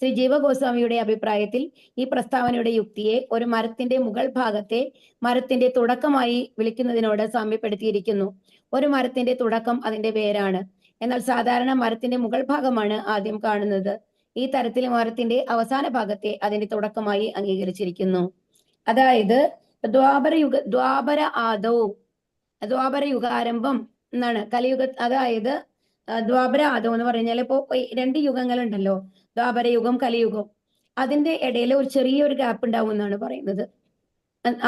S2: ശ്രീ ജീവഗോസ്വാമിയുടെ അഭിപ്രായത്തിൽ ഈ പ്രസ്താവനയുടെ യുക്തിയെ ഒരു മരത്തിന്റെ മുകൾ ഭാഗത്തെ മരത്തിന്റെ തുടക്കമായി വിളിക്കുന്നതിനോട് സാമ്യപ്പെടുത്തിയിരിക്കുന്നു. ഒരു മരത്തിന്റെ തുടക്കം അതിന്റെ വേരാണ്. എന്നാൽ സാധാരണ മരത്തിന്റെ മുകൾ ഭാഗമാണ് ആദ്യം കാണുന്നത്. ഈ തരത്തിൽ മരത്തിന്റെ അവസാന ഭാഗത്തെ അതിന്റെ തുടക്കമായി അംഗീകരിച്ചിരിക്കുന്നു. അതായത് ദ്വാപര ആദൗ, ദ്വാപര യുഗാരംഭം എന്നാണ്. കലിയുഗ അതായത് ദ്വാപര ആദൗ എന്ന് പറഞ്ഞാൽ ഇപ്പോ 2 യുഗങ്ങളുണ്ടല്ലോ, ദ്വാപര യുഗം കലിയുഗം. അതിന്റെ ഇടയിൽ ഒരു ചെറിയൊരു ഗ്യാപ്പ് ഉണ്ടാവും എന്നാണ് പറയുന്നത്.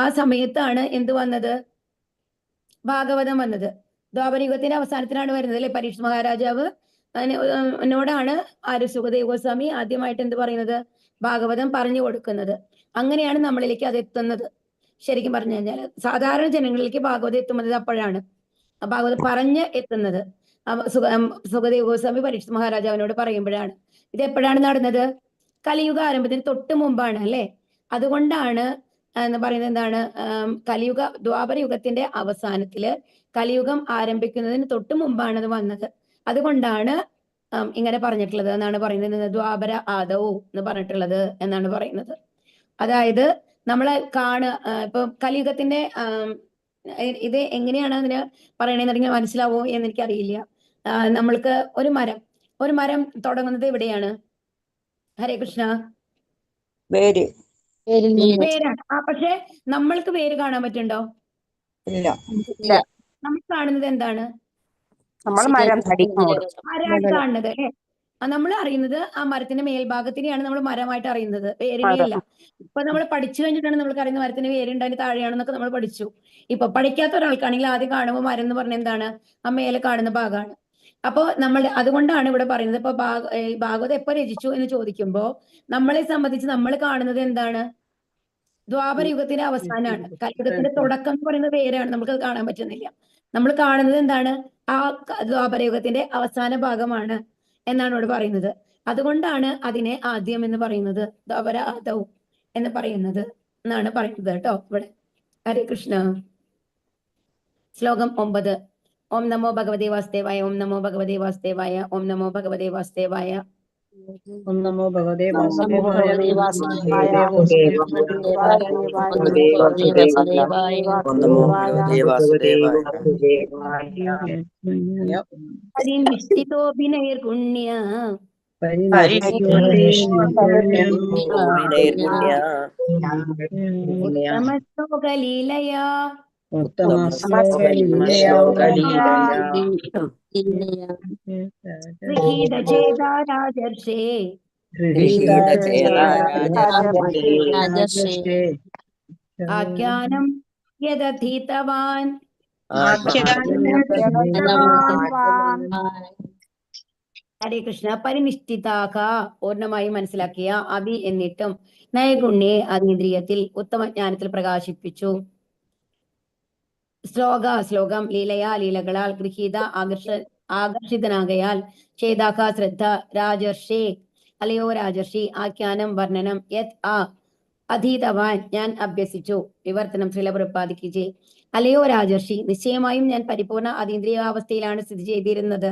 S2: ആ സമയത്താണ് എന്ത് വന്നത്? ഭാഗവതം വന്നത്. ദ്വാപരയുഗത്തിന്റെ അവസാനത്തിനാണ് വരുന്നത് അല്ലെ. പരീക്ഷ മഹാരാജാവ് നോടാണ് സുഖദേവ ഗോസ്വാമി ആദ്യമായിട്ട് എന്ത് പറയുന്നത്? ഭാഗവതം പറഞ്ഞു കൊടുക്കുന്നത്. അങ്ങനെയാണ് നമ്മളിലേക്ക് അത് എത്തുന്നത്. ശരിക്കും പറഞ്ഞു കഴിഞ്ഞാൽ സാധാരണ ജനങ്ങളിലേക്ക് ഭാഗവതം എത്തുന്നത് അപ്പോഴാണ്, ഭാഗവതം പറഞ്ഞ് എത്തുന്നത്. സുഖദേവ ഗോസ്വാമി പരീക്ഷ മഹാരാജാവിനോട് പറയുമ്പോഴാണ്. ഇത് എപ്പോഴാണ് നടന്നത്? കലിയുഗ ആരംഭത്തിന് തൊട്ട് മുമ്പാണ് അല്ലെ. അതുകൊണ്ടാണ് എന്ന് പറയുന്നത് എന്താണ്? കലിയുഗ ദ്വാപര യുഗത്തിന്റെ അവസാനത്തില് കലിയുഗം ആരംഭിക്കുന്നതിന് തൊട്ട് മുമ്പാണ് അത് വന്നത്. അതുകൊണ്ടാണ് ഇങ്ങനെ പറഞ്ഞിട്ടുള്ളത് എന്നാണ് പറയുന്നത്. ദ്വാപര ആദൗ എന്ന് പറഞ്ഞിട്ടുള്ളത് എന്നാണ് പറയുന്നത്. അതായത് നമ്മളെ ഇപ്പൊ കലിയുഗത്തിന്റെ ഇത് എങ്ങനെയാണ് അതിന് പറയണെന്നുണ്ടെങ്കിൽ മനസ്സിലാവോ എന്ന് എനിക്കറിയില്ല. നമ്മൾക്ക് ഒരു മരം തുടങ്ങുന്നത് എവിടെയാണ്? ഹരേ കൃഷ്ണ. വേരാണ്. പക്ഷെ നമ്മൾക്ക് വേര് കാണാൻ പറ്റുണ്ടോ? നമ്മൾ കാണുന്നത് എന്താണ്? മരമായിട്ട് കാണുന്നത് അല്ലെ. നമ്മൾ അറിയുന്നത് ആ മരത്തിന്റെ മേൽഭാഗത്തിനെയാണ് നമ്മൾ മരമായിട്ട് അറിയുന്നത്, വേരിനെയല്ല. ഇപ്പൊ നമ്മൾ പഠിച്ചു കഴിഞ്ഞിട്ടാണ് നമ്മൾക്ക് അറിയുന്ന മരത്തിന് വേരുണ്ട്, അതിന് താഴെയാണെന്നൊക്കെ നമ്മൾ പഠിച്ചു. ഇപ്പൊ പഠിക്കാത്ത ഒരാൾക്കാണെങ്കിൽ ആദ്യം കാണുമ്പോൾ മരം എന്ന് പറഞ്ഞ എന്താണ്? ആ മേലെ കാണുന്ന ഭാഗമാണ്. അപ്പോ അതുകൊണ്ടാണ് ഇവിടെ പറയുന്നത്. ഇപ്പൊ ഭാഗവതം എപ്പോ രചിച്ചു എന്ന് ചോദിക്കുമ്പോ നമ്മളെ സംബന്ധിച്ച് നമ്മൾ കാണുന്നത് എന്താണ്? ദ്വാപര യുഗത്തിന്റെ അവസാനമാണ്. കലിയുഗത്തിന്റെ തുടക്കം എന്ന് പറയുന്നത് വേരാണ്, നമുക്ക് അത് കാണാൻ പറ്റുന്നില്ല. നമ്മൾ കാണുന്നത് എന്താണ്? ആ ദ്വാപര യുഗത്തിന്റെ അവസാന ഭാഗമാണ് എന്നാണ് ഇവിടെ പറയുന്നത്. അതുകൊണ്ടാണ് അതിനെ ആദ്യം എന്ന് പറയുന്നത്, ധവരാദൗ എന്ന് പറയുന്നത് എന്നാണ് പറയുന്നത് കേട്ടോ ഇവിടെ. ഹരേ കൃഷ്ണ. ശ്ലോകം 9. ഓം നമോ ഭഗവതേ വാസുദേവായ, ഓം നമോ ഭഗവതേ വാസുദേവായ, ഓം നമോ ഭഗവതേ വാസുദേവായ.
S3: ഓം നമോ ഭഗവതേ
S4: നമോ
S3: വാസുദേവായ.
S4: ഭഗവതേ
S3: ഓം
S4: വാസുദേവായ,
S3: നമോ
S4: വാസുദേവായ, നമോ ഭഗവതേ വാസുദേവായ.
S5: ഓം നമോ ഭഗവതേ വാസുദേവായ.
S2: പരിനിഷ്ഠിതോഭിനൈർഗുണ്യ
S5: ഗോവിനൈർഗുണ്യ
S2: ഉത്തമശ്ലോകലീലയാ ഗൃഹീതചേതാ രാജർഷേ ആഖ്യാനം യദധീതവാൻ. ഹരേ കൃഷ്ണ. പരിനിഷ്ഠിതാക പൂർണ്ണമായും മനസ്സിലാക്കിയ, അഭി എന്നിട്ടും, നൈഗുണ്യെ അതീന്ദ്രിയത്തിൽ, ഉത്തമ ജ്ഞാനത്തിൽ പ്രകാശിപ്പിച്ചു. ശ്ലോകം ലീലയാ ലീലകളാൽ, ഗൃഹീത ആകർഷിതനാകയാൽ, ചേതാക ശ്രദ്ധ, രാജർഷേ അലയോ രാജർഷി, ആഖ്യാനം വർണ്ണനം, യത് അധീതവാൻ ഞാൻ അഭ്യസിച്ചു. വിവർത്തനം ശ്രീല പ്രപാദിക്കിജെ. അലയോ രാജർഷി, നിശ്ചയമായും ഞാൻ പരിപൂർണ അതീന്ദ്രിയാവസ്ഥയിലാണ് സ്ഥിതി ചെയ്തിരുന്നത്.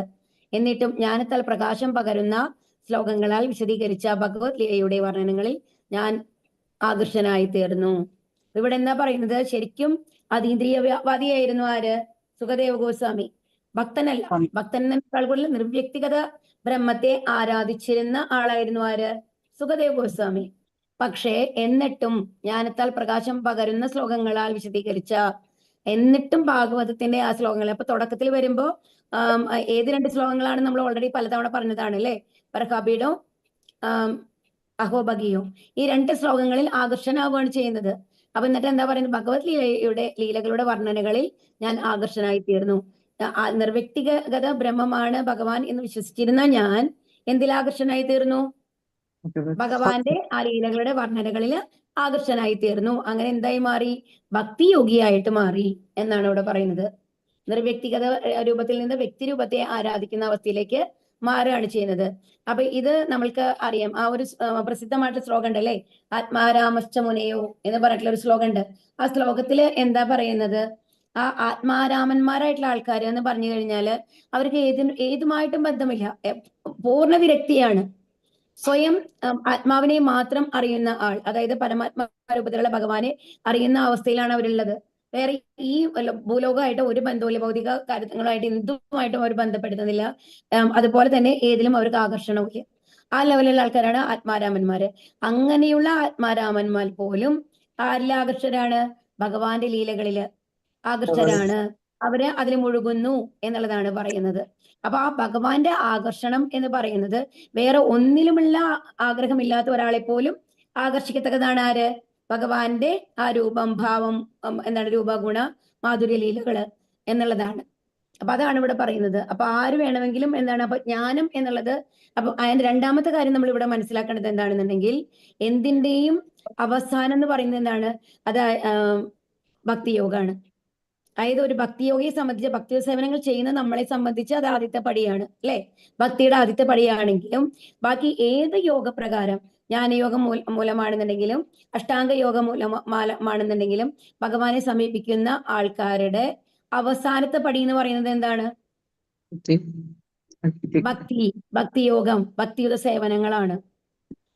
S2: എന്നിട്ടും ജ്ഞാനത്താൽ പ്രകാശം പകരുന്ന ശ്ലോകങ്ങളാൽ വിശദീകരിച്ച ഭഗവത് ലീലയുടെ വർണ്ണനങ്ങളിൽ ഞാൻ ആകർഷനായി തീർന്നു. ഇവിടെ എന്താ പറയുന്നത്? ശരിക്കും അതീന്ദ്രിയവാദിയായിരുന്നു ആര്? സുഖദേവ ഗോസ്വാമി. ഭക്തനല്ല. ഭക്തനേക്കാൾ കൂടുതൽ നിർവ്യക്തിഗത ബ്രഹ്മത്തെ ആരാധിച്ചിരുന്ന ആളായിരുന്നു ആര്? സുഖദേവ ഗോസ്വാമി. പക്ഷേ എന്നിട്ടും ജ്ഞാനത്താൽ പ്രകാശം പകരുന്ന ശ്ലോകങ്ങളാൽ വിശദീകരിച്ച, എന്നിട്ടും ഭാഗവതത്തിന്റെ ആ ശ്ലോകങ്ങൾ, അപ്പൊ തുടക്കത്തിൽ വരുമ്പോ ഏത് 2 ശ്ലോകങ്ങളാണ് നമ്മൾ ഓൾറെഡി പലതവണ പറഞ്ഞതാണ് അല്ലെ? പരകാബീഡോ അഹോബഗിയോ. ഈ 2 ശ്ലോകങ്ങളിൽ ആകർഷനാവുകയാണ് ചെയ്യുന്നത്. അപ്പൊ എന്നിട്ട് എന്താ പറയുന്നത്? ഭഗവത് ലീലകളുടെ വർണ്ണനകളിൽ ഞാൻ ആകർഷനായി തീർന്നു. നിർവ്യക്തിഗത ബ്രഹ്മമാണ് ഭഗവാൻ എന്ന് വിശ്വസിച്ചിരുന്ന ഞാൻ എന്തിൽ ആകർഷനായി തീർന്നു? ഭഗവാന്റെ ആ ലീലകളുടെ വർണ്ണനകളിൽ ആകർഷനായി തീർന്നു. അങ്ങനെ എന്തായി മാറി? ഭക്തിയോഗിയായിട്ട് മാറി എന്നാണ് ഇവിടെ പറയുന്നത്. നിർവ്യക്തിഗത രൂപത്തിൽ നിന്ന് വ്യക്തി രൂപത്തെ ആരാധിക്കുന്ന അവസ്ഥയിലേക്ക് മാറുകയാണ് ചെയ്യുന്നത്. അപ്പൊ ഇത് നമ്മൾക്ക് അറിയാം. ആ ഒരു പ്രസിദ്ധമായിട്ടുള്ള ശ്ലോകം ഉണ്ട് അല്ലെ? ആത്മാരാമശ്ച മുനയോ എന്ന് പറഞ്ഞിട്ടുള്ള ഒരു ശ്ലോകം ഉണ്ട്. ആ ശ്ലോകത്തില് എന്താ പറയുന്നത്? ആ ആത്മാരാമന്മാരായിട്ടുള്ള ആൾക്കാർ എന്ന് പറഞ്ഞു കഴിഞ്ഞാല് അവർക്ക് ഏതുമായിട്ടും ബന്ധമില്ല. പൂർണ്ണ വിരക്തിയാണ്. സ്വയം ആത്മാവിനെ മാത്രം അറിയുന്ന ആൾ, അതായത് പരമാത്മാ രൂപത്തിലുള്ള ഭഗവാനെ അറിയുന്ന അവസ്ഥയിലാണ് അവരുള്ളത്. വേറെ ഈ ഭൂലോകമായിട്ട് ഒരു ബന്ധവുമില്ല. ഭൗതിക കാര്യങ്ങളുമായിട്ട് എന്തുമായിട്ടും അവർ ബന്ധപ്പെടുത്തുന്നില്ല. അതുപോലെ തന്നെ ഏതിലും അവർക്ക് ആകർഷണമില്ല. ആ ലെവലിലുള്ള ആൾക്കാരാണ് ആത്മാരാമന്മാര്. അങ്ങനെയുള്ള ആത്മാരാമന്മാർ പോലും ആരിൽ ആകർഷരാണ്? ഭഗവാന്റെ ലീലകളില് ആകർഷരാണ്. അവര് അതിൽ മുഴുകുന്നു എന്നുള്ളതാണ് പറയുന്നത്. അപ്പൊ ആ ഭഗവാന്റെ ആകർഷണം എന്ന് പറയുന്നത് വേറെ ഒന്നിലുമുള്ള ആഗ്രഹമില്ലാത്ത ഒരാളെ പോലും ആകർഷിക്കത്തക്കതാണ് ആര്? ഭഗവാന്റെ ആ രൂപം, ഭാവം, എന്താണ് രൂപഗുണ മാധുര്യ ലീലകള് എന്നുള്ളതാണ്. അപ്പൊ അതാണ് ഇവിടെ പറയുന്നത്. അപ്പൊ ആര് വേണമെങ്കിലും എന്താണ്? അപ്പൊ ജ്ഞാനം എന്നുള്ളത്, അപ്പൊ അതിന്റെ രണ്ടാമത്തെ കാര്യം നമ്മൾ ഇവിടെ മനസ്സിലാക്കേണ്ടത് എന്താണെന്നുണ്ടെങ്കിൽ, എന്തിന്റെയും അവസാനം എന്ന് പറയുന്നത് എന്താണ്? അത് ഭക്തിയോഗാണ്. അതായത് ഒരു ഭക്തിയോഗിയെ സംബന്ധിച്ച്, ഭക്തി സേവനങ്ങൾ ചെയ്യുന്ന നമ്മളെ സംബന്ധിച്ച് അത് ആദ്യത്തെ പടിയാണ് അല്ലെ? ഭക്തിയുടെ ആദ്യത്തെ പടിയാണെങ്കിലും ബാക്കി ഏത് യോഗപ്രകാരം, ജ്ഞാനയോഗം മൂലമാണെന്നുണ്ടെങ്കിലും അഷ്ടാംഗ യോഗം മൂലമാണെന്നുണ്ടെങ്കിലും ഭഗവാനെ സമീപിക്കുന്ന ആൾക്കാരുടെ അവസാനത്തെ പടി എന്ന് പറയുന്നത് എന്താണ്? ഭക്തിയോഗം, ഭക്തിയുടെ സേവനങ്ങളാണ്.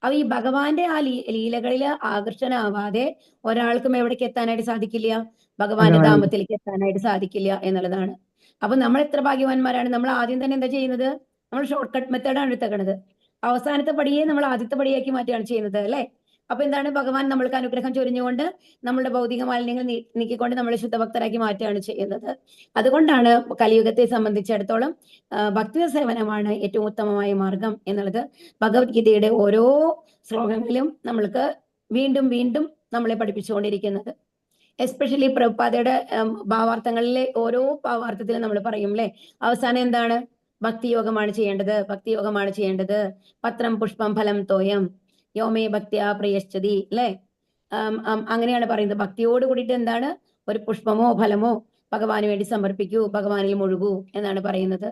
S2: അപ്പൊ ഈ ഭഗവാന്റെ ആ ലീലകളിൽ ആകർഷനാവാതെ ഒരാൾക്കും എവിടേക്ക് എത്താനായിട്ട് സാധിക്കില്ല? ഭഗവാന്റെ ധാമത്തിലേക്ക് എത്താനായിട്ട് സാധിക്കില്ല എന്നുള്ളതാണ്. അപ്പൊ നമ്മൾ എത്ര ഭാഗ്യവാന്മാരാണ്! നമ്മൾ ആദ്യം തന്നെ എന്താ ചെയ്യുന്നത്? നമ്മൾ ഷോർട്ട് കട്ട് മെത്തേഡാണ് എടുത്തേക്കണത്. അവസാനത്തെ പടിയെ നമ്മൾ ആദ്യത്തെ പടിയാക്കി മാറ്റുകയാണ് ചെയ്യുന്നത് അല്ലെ? അപ്പൊ എന്താണ്? ഭഗവാൻ നമ്മൾക്ക് അനുഗ്രഹം ചൊരിഞ്ഞുകൊണ്ട് നമ്മളുടെ ഭൗതിക മാലിന്യങ്ങൾ നീക്കിക്കൊണ്ട് നമ്മളെ ശുദ്ധഭക്തരാക്കി മാറ്റുകയാണ് ചെയ്യുന്നത്. അതുകൊണ്ടാണ് കലിയുഗത്തെ സംബന്ധിച്ചിടത്തോളം ഭക്തി സേവനമാണ് ഏറ്റവും ഉത്തമമായ മാർഗം എന്നുള്ളത് ഭഗവത്ഗീതയുടെ ഓരോ ശ്ലോകങ്ങളിലും നമ്മൾക്ക് വീണ്ടും വീണ്ടും നമ്മളെ പഠിപ്പിച്ചുകൊണ്ടിരിക്കുന്നത്. എസ്പെഷ്യലി പ്രഭുപാദയുടെ ഭാവാർത്ഥങ്ങളിലെ ഓരോ ഭാവാർത്ഥത്തിലും നമ്മൾ പറയും അല്ലെ, അവസാനം എന്താണ്? ഭക്തിയോഗമാണ് ചെയ്യേണ്ടത്, ഭക്തിയോഗമാണ് ചെയ്യേണ്ടത്. പത്രം പുഷ്പം ഫലം തോയം യോമേ ഭക്തിയാ പ്രിയശ്ചതി അല്ലെ? അങ്ങനെയാണ് പറയുന്നത്. ഭക്തിയോട് കൂടിയിട്ട് എന്താണ്? ഒരു പുഷ്പമോ ഫലമോ ഭഗവാന് വേണ്ടി സമർപ്പിക്കൂ, ഭഗവാനിൽ മുഴുകൂ എന്നാണ് പറയുന്നത്.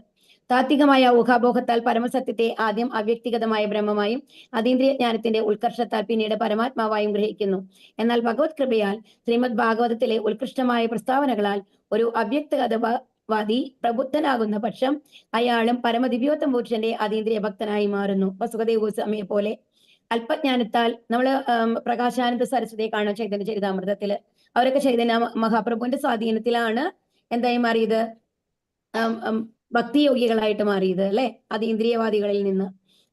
S2: താത്വികമായ ഊഹാപോഹത്താൽ പരമസത്യത്തെ ആദ്യം അവ്യക്തിഗതമായ ബ്രഹ്മമായും അതീന്ദ്രിയ ജ്ഞാനത്തിന്റെ ഉത്കർഷത്താൽ പിന്നീട് പരമാത്മാവായും ഗ്രഹിക്കുന്നു. എന്നാൽ ഭഗവത് കൃപയാൽ ശ്രീമദ് ഭാഗവതത്തിലെ ഉത്കൃഷ്ടമായ പ്രസ്താവനകളാൽ ഒരു അവ്യക്തഗതവാദി പ്രബുദ്ധനാകുന്ന പക്ഷം അയാളും പരമദിവ്യോത്തമ പുരുഷന്റെ അതീന്ദ്രിയ ഭക്തനായി മാറുന്നു. സുഖദേവ് ഗോസ്വാമിയെ പോലെ അല്പജ്ഞാനത്താൽ നമ്മള് പ്രകാശാനന്ദ സരസ്വതിയെ കാണും ചൈതന്യ ചരിതാമൃതത്തില്. അവരൊക്കെ ചൈതന്യ മഹാപ്രഭുവിന്റെ സ്വാധീനത്തിലാണ് എന്തായി മാറിയത്? ഭക്തിയോഗികളായിട്ട് മാറിയത് അല്ലെ, അതീന്ദ്രിയവാദികളിൽ നിന്ന്.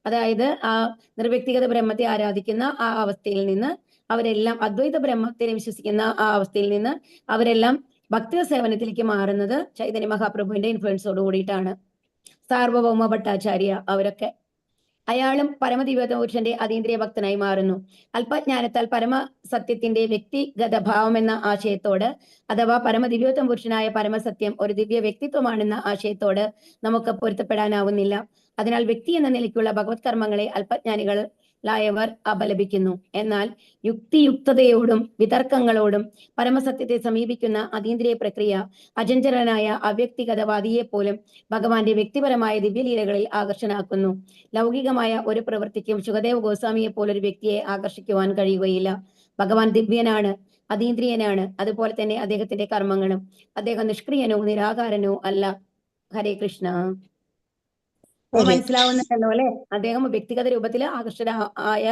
S2: അതായത് ആ നിർവ്യക്തിഗത ബ്രഹ്മത്തെ ആരാധിക്കുന്ന ആ അവസ്ഥയിൽ നിന്ന് അവരെല്ലാം അദ്വൈത ബ്രഹ്മത്തിനെ വിശ്വസിക്കുന്ന ആ അവസ്ഥയിൽ നിന്ന് അവരെല്ലാം ഭക്തി സേവനത്തിലേക്ക് മാറുന്നത് ചൈതന്യ മഹാപ്രഭുവിന്റെ ഇൻഫ്ലുവൻസോട് കൂടിയിട്ടാണ്. സാർവഭൗമ ഭട്ടാചാര്യ അവരൊക്കെ. അയാളും പരമദിവ്യോത്തമ പുരുഷന്റെ അതീന്ദ്രിയ ഭക്തനായി മാറുന്നു. അല്പജ്ഞാനത്താൽ പരമസത്യത്തിന്റെ വ്യക്തിഗത ഭാവം എന്ന ആശയത്തോട്, അഥവാ പരമദിവ്യോത്തമ പുരുഷനായ പരമസത്യം ഒരു ദിവ്യ വ്യക്തിത്വമാണെന്ന ആശയത്തോട് നമുക്ക് പൊരുത്തപ്പെടാനാവുന്നില്ല. അതിനാൽ വ്യക്തി എന്ന നിലയ്ക്കുള്ള ഭഗവത് കർമ്മങ്ങളെ അല്പജ്ഞാനികളായവർ അപലപിക്കുന്നു. എന്നാൽ യുക്തിയുക്തതയോടും വിതർക്കങ്ങളോടും പരമസത്യത്തെ സമീപിക്കുന്ന അതീന്ദ്രിയ പ്രക്രിയ അചഞ്ചലനായ അവ്യക്തിഗതവാദിയെ പോലും ഭഗവാന്റെ വ്യക്തിപരമായ ദിവ്യലീലകളിൽ ആകർഷനാക്കുന്നു. ലൗകികമായ ഒരു പ്രവൃത്തിക്കും സുഖദേവ് ഗോസ്വാമിയെ പോലൊരു വ്യക്തിയെ ആകർഷിക്കുവാൻ കഴിയുകയില്ല. ഭഗവാൻ ദിവ്യനാണ്, അതീന്ദ്രിയനാണ്. അതുപോലെ തന്നെ അദ്ദേഹത്തിന്റെ കർമ്മങ്ങളും. അദ്ദേഹം നിഷ്ക്രിയനോ നിരാകാരനോ അല്ല. ഹരേ കൃഷ്ണ. മനസ്സിലാവുന്നുണ്ടല്ലോ അല്ലെ? അദ്ദേഹം വ്യക്തിഗത രൂപത്തിൽ ആകർഷകരായ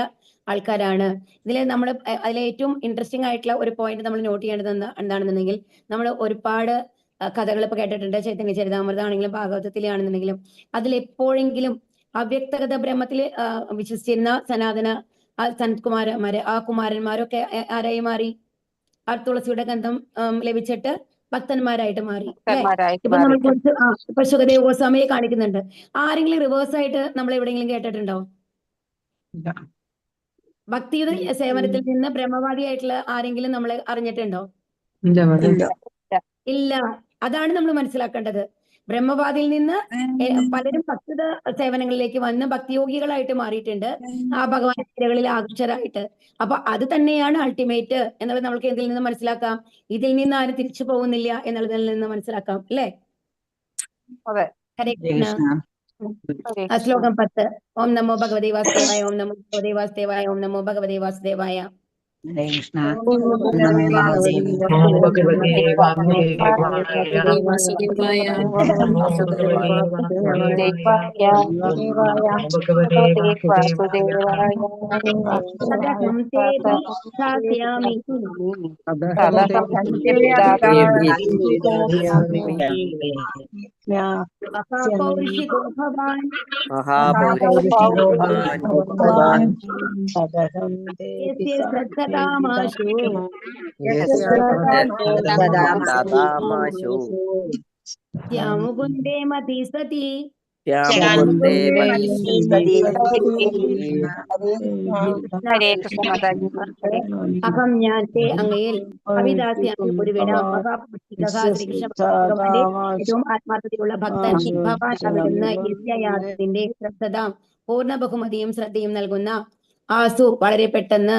S2: ആൾക്കാരാണ്. ഇതിൽ നമ്മൾ അതിലെ ഏറ്റവും ഇൻട്രസ്റ്റിംഗ് ആയിട്ടുള്ള ഒരു പോയിന്റ് നമ്മൾ നോട്ട് ചെയ്യേണ്ടത് എന്താണെന്നുണ്ടെങ്കിൽ, നമ്മൾ ഒരുപാട് കഥകൾ ഇപ്പൊ കേട്ടിട്ടുണ്ട്. ചൈതന്യ ചരിതാമൃതമാണെങ്കിലും ഭാഗവതത്തിലാണെന്നുണ്ടെങ്കിലും അതിലെപ്പോഴെങ്കിലും അവ്യക്തഗത ബ്രഹ്മത്തിൽ വിശ്വസിച്ചിരുന്ന സനാതന സനത്കുമാരന്മാര്, ആ കുമാരന്മാരൊക്കെ ആരായി മാറി? ആ തുളസിയുടെ ഗന്ധം ലഭിച്ചിട്ട് ഭക്തന്മാരായിട്ട് മാറി അല്ലെ? ഇപ്പൊ നമ്മൾ ഇപ്പൊ സുഖദേവ് ഗോസ്വാമിയെ കാണിക്കുന്നുണ്ട്. ആരെങ്കിലും റിവേഴ്സ് ആയിട്ട് നമ്മൾ എവിടെയെങ്കിലും കേട്ടിട്ടുണ്ടോ? ഭക്തിയുടെ സേവനത്തിൽ നിന്ന് ബ്രഹ്മവാദിയായിട്ടുള്ള ആരെങ്കിലും നമ്മൾ അറിഞ്ഞിട്ടുണ്ടോ? ഇല്ല. അതാണ് നമ്മൾ മനസ്സിലാക്കേണ്ടത്. ബ്രഹ്മവാദിയിൽ നിന്ന് പലരും ഭക്തിത സേവനങ്ങളിലേക്ക് വന്ന് ഭക്തിയോഗികളായിട്ട് മാറിയിട്ടുണ്ട്, ആ ഭഗവാന്റെ ചിരകളിൽ ആകർഷകരായിട്ട്. അപ്പൊ അത് തന്നെയാണ് അൾട്ടിമേറ്റ് എന്നുള്ളത് നമുക്ക് ഇതിൽ നിന്ന് മനസ്സിലാക്കാം. ഇതിൽ നിന്ന് ആരും തിരിച്ചു പോകുന്നില്ല എന്നുള്ളതിൽ നിന്ന് മനസ്സിലാക്കാം അല്ലെ? ഹരേ കൃഷ്ണ. ശ്ലോകം 10. ഓം നമോ ഭഗവതേ വാസുദേവായ, ഓം നമോ ഭഗവതേ വാസുദേവായ, ഓം നമോ ഭഗവതേ വാസുദേവായ.
S3: ഹരേ കൃഷ്ണ.
S2: ശ്യാമുകുന്ദേ മതി സതി അഹം ഞാൻ തേ അങ്ങയിൽ അവിദാസ്യാമി ഒരു വിട മഹാപുരുഷിക ശ്രീകൃഷ്ണ ഭഗവാന്റെ ഏറ്റവും ആത്മാർത്ഥതയുള്ള ഭക്തൻ ഭഗവാൻ അവിടുന്ന് യജ്ഞയാഗത്തിന്റെ ശ്രദ്ധത പൂർണ്ണ ബഹുമതിയും ശ്രദ്ധയും നൽകുന്ന ആസു വളരെ പെട്ടെന്ന്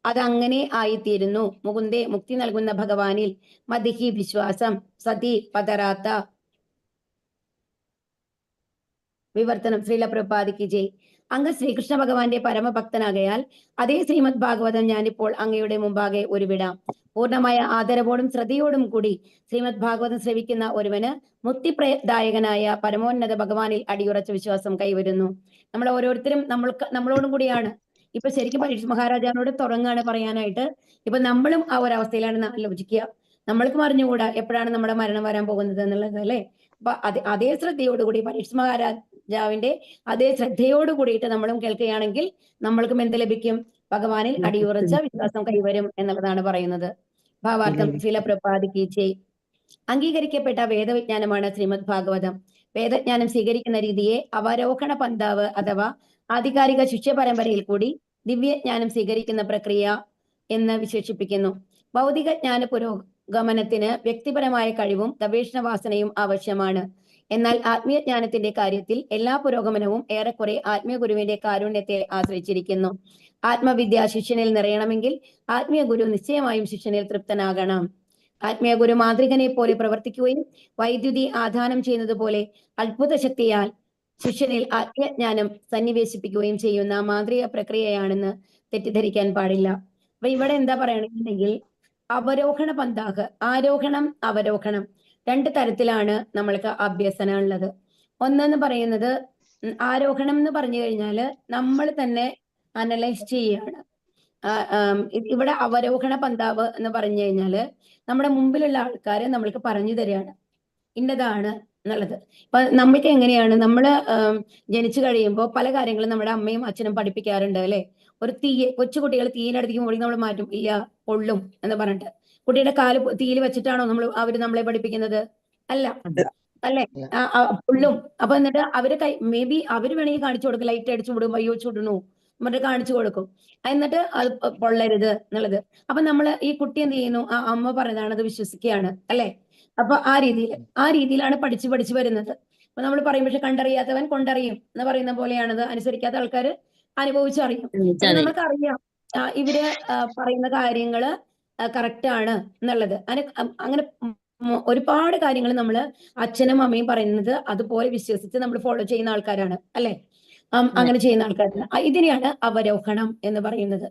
S2: അതങ്ങനെ ആയിത്തീരുന്നു. മുകുന്ദേ മുക്തി നൽകുന്ന ഭഗവാനിൽ മതിഹി വിശ്വാസം സതി പതറാത്ത. വിവർത്തനം. ശ്രീല പ്രഭുപാദിക്ക് ജയ്. അങ്ങ് ശ്രീകൃഷ്ണ ഭഗവാന്റെ പരമഭക്തനാകയാൽ അതേ ശ്രീമദ് ഭാഗവതം ഞാനിപ്പോൾ അങ്ങയുടെ മുമ്പാകെ ഉരുവിടാം. പൂർണ്ണമായ ആദരവോടും ശ്രദ്ധയോടും കൂടി ശ്രീമദ് ഭാഗവതം ശ്രവിക്കുന്ന ഒരുവന് മുക്തിപ്രദായകനായ പരമോന്നത ഭഗവാനിൽ അടിയുറച്ച വിശ്വാസം കൈവരുന്നു. നമ്മൾ ഓരോരുത്തരും നമ്മളോടും കൂടിയാണ്. ഇപ്പൊ ശരിക്കും പരീക്ഷ മഹാരാജാവിനോട് തുടങ്ങാണ് പറയാനായിട്ട്. ഇപ്പൊ നമ്മളും ആ ഒരവസ്ഥയിലാണ് ആലോചിക്കുക. നമ്മൾക്കും അറിഞ്ഞുകൂടാ എപ്പോഴാണ് നമ്മുടെ മരണം വരാൻ പോകുന്നത് എന്നുള്ളത് അല്ലെ? അപ്പൊ അതേ ശ്രദ്ധയോടുകൂടി പരീക്ഷ മഹാരാജാവിന്റെ അതേ ശ്രദ്ധയോട് കൂടിയിട്ട് നമ്മളും കേൾക്കുകയാണെങ്കിൽ നമ്മൾക്കും എന്ത് ലഭിക്കും? ഭഗവാനിൽ അടിയുറച്ച വിശ്വാസം കൈവരും എന്നുള്ളതാണ് പറയുന്നത്. ഭാവാർത്ഥം. ശ്രീല പ്രഭുപാദിക്ക് ജയ്. അംഗീകരിക്കപ്പെട്ട വേദവിജ്ഞാനമാണ് ശ്രീമദ് ഭാഗവതം. വേദജ്ഞാനം സ്വീകരിക്കുന്ന രീതിയെ അവരോഹണ പന്താവ് അഥവാ ആധികാരിക ശിഷ്യ പരമ്പരയിൽ കൂടി ദിവ്യജ്ഞാനം സ്വീകരിക്കുന്ന പ്രക്രിയ എന്ന് വിശേഷിപ്പിക്കുന്നു. ഭൗതിക ജ്ഞാന പുരോഗമനത്തിന് വ്യക്തിപരമായ കഴിവും ഗവേഷണ വാസനയും ആവശ്യമാണ്. എന്നാൽ ആത്മീയ ജ്ഞാനത്തിന്റെ കാര്യത്തിൽ എല്ലാ പുരോഗമനവും ഏറെക്കുറെ ആത്മീയ ഗുരുവിന്റെ കാരുണ്യത്തെ ആശ്രയിച്ചിരിക്കുന്നു. ആത്മവിദ്യ ശിഷ്യനിൽ നിറയണമെങ്കിൽ ആത്മീയ ഗുരു നിശ്ചയമായും ശിഷ്യനിൽ തൃപ്തനാകണം. ആത്മീയ ഗുരു മാന്ത്രികനെ പോലെ പ്രവർത്തിക്കുകയും വൈദ്യുതി ആധാനം ചെയ്യുന്നത് പോലെ അത്ഭുത ശക്തിയാൽ ശിഷ്യനിൽ ആത്മജ്ഞാനം സന്നിവേശിപ്പിക്കുകയും ചെയ്യുന്ന മാന്ത്രിക പ്രക്രിയയാണെന്ന് തെറ്റിദ്ധരിക്കാൻ പാടില്ല. അപ്പൊ ഇവിടെ എന്താ പറയണമെന്നുണ്ടെങ്കിൽ അവരോഹണ പന്താഹ്, ആരോഹണം അവരോഹണം 2 തരത്തിലാണ് നമ്മൾക്ക് അഭ്യസനം ഉള്ളത്. ഒന്നെന്ന് പറയുന്നത് ആരോഹണം എന്ന് പറഞ്ഞു കഴിഞ്ഞാല് നമ്മൾ തന്നെ അനലൈസ് ചെയ്യാണ്. ഇവിടെ അവരോഹണ പന്താവ് എന്ന് പറഞ്ഞു കഴിഞ്ഞാല് നമ്മുടെ മുമ്പിലുള്ള ആൾക്കാരെ നമ്മൾക്ക് പറഞ്ഞു തരികയാണ് ഇന്നതാണ് എന്നുള്ളത്. ഇപ്പൊ നമ്മൾക്ക് എങ്ങനെയാണ് നമ്മൾ ജനിച്ചു കഴിയുമ്പോൾ പല കാര്യങ്ങളും നമ്മുടെ അമ്മയും അച്ഛനും പഠിപ്പിക്കാറുണ്ട് അല്ലെ. ഒരു കൊച്ചുകുട്ടികൾ തീയിനടുത്തേക്ക് മുകളിൽ നമ്മൾ മാറ്റും, ഇല്ല പൊള്ളും എന്ന് പറഞ്ഞിട്ട്. കുട്ടിയുടെ കാല് തീയിൽ വെച്ചിട്ടാണോ അവര് നമ്മളെ പഠിപ്പിക്കുന്നത്? അല്ല അല്ലെ, പൊള്ളും. അപ്പൊ എന്നിട്ട് അവര് മേ ബി അവര് വേണമെങ്കിൽ കാണിച്ചു കൊടുക്കും, ലൈറ്റ് അടിച്ചു വിടും, അയ്യോ ചുടണു എന്നിട്ട് കാണിച്ചു കൊടുക്കും. എന്നിട്ട് അത് പൊള്ളരുത് എന്നുള്ളത്. അപ്പൊ നമ്മൾ ഈ കുട്ടി എന്ത് ചെയ്യുന്നു, ആ അമ്മ പറഞ്ഞതാണ് അത് വിശ്വസിക്കുകയാണ് അല്ലെ. അപ്പൊ ആ രീതിയിലാണ് പഠിച്ചു വരുന്നത്. അപ്പൊ നമ്മൾ പറയും, പക്ഷെ കണ്ടറിയാത്തവൻ കൊണ്ടറിയും എന്ന് പറയുന്ന പോലെയാണത്. അനുസരിക്കാത്ത ആൾക്കാർ അനുഭവിച്ചറിയും. പക്ഷെ നമ്മൾക്കറിയാം ഇവര് പറയുന്ന കാര്യങ്ങള് കറക്റ്റ് ആണ് എന്നുള്ളത്. അങ്ങനെ ഒരുപാട് കാര്യങ്ങൾ നമ്മൾ അച്ഛനും അമ്മയും പറയുന്നത് അതുപോലെ വിശ്വസിച്ച് നമ്മൾ ഫോളോ ചെയ്യുന്ന ആൾക്കാരാണ് അല്ലെ. അങ്ങനെ ചെയ്യുന്ന ആൾക്കാരാണ്. ഇതിനെയാണ് അവരോഹണം എന്ന് പറയുന്നത്.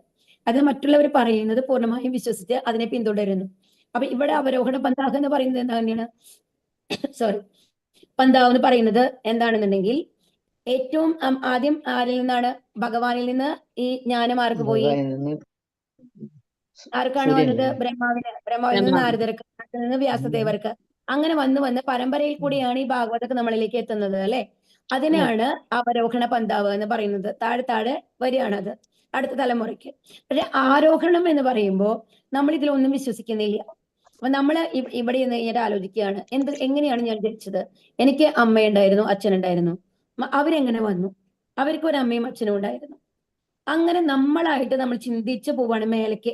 S2: അത് മറ്റുള്ളവർ പറയുന്നത് പൂർണ്ണമായും വിശ്വസിച്ച് അതിനെ പിന്തുടരുന്നു. അപ്പൊ ഇവിടെ അവരോഹണ പന്താഹ് എന്ന് പറയുന്നത് എന്താ തന്നെയാണ്, സോറി, പന്താവ് എന്ന് പറയുന്നത് എന്താണെന്നുണ്ടെങ്കിൽ ഏറ്റവും ആദ്യം ആരിൽ നിന്നാണ്? ഭഗവാനിൽ നിന്ന് ഈ ജ്ഞാനം ആർക്ക് പോയി? ആർക്കാണ് വന്നത്? ബ്രഹ്മാവിൽ നിന്ന് നാരദർക്ക്, അതിൽ നിന്ന് വ്യാസദേവർക്ക്. അങ്ങനെ വന്ന് പരമ്പരയിൽ കൂടിയാണ് ഈ ഭാഗവതമൊക്കെ നമ്മളിലേക്ക് എത്തുന്നത് അല്ലെ. അതിനാണ് അവരോഹണ പന്താവ് എന്ന് പറയുന്നത്. താഴെ വരികയാണ് അത് അടുത്ത തലമുറയ്ക്ക്. പക്ഷെ ആരോഹണം എന്ന് പറയുമ്പോൾ നമ്മൾ ഇതിലൊന്നും വിശ്വസിക്കുന്നില്ല. അപ്പൊ നമ്മൾ ഇവിടെ നിന്ന് ആലോചിക്കുകയാണ്, എങ്ങനെയാണ് ഞാൻ ജനിച്ചത്? എനിക്ക് അമ്മയുണ്ടായിരുന്നു, അച്ഛനുണ്ടായിരുന്നു. അവരെങ്ങനെ വന്നു? അവർക്ക് ഒരു അമ്മയും അച്ഛനും ഉണ്ടായിരുന്നു. അങ്ങനെ നമ്മളായിട്ട് നമ്മൾ ചിന്തിച്ചു പോവാണ് മേലേക്ക്.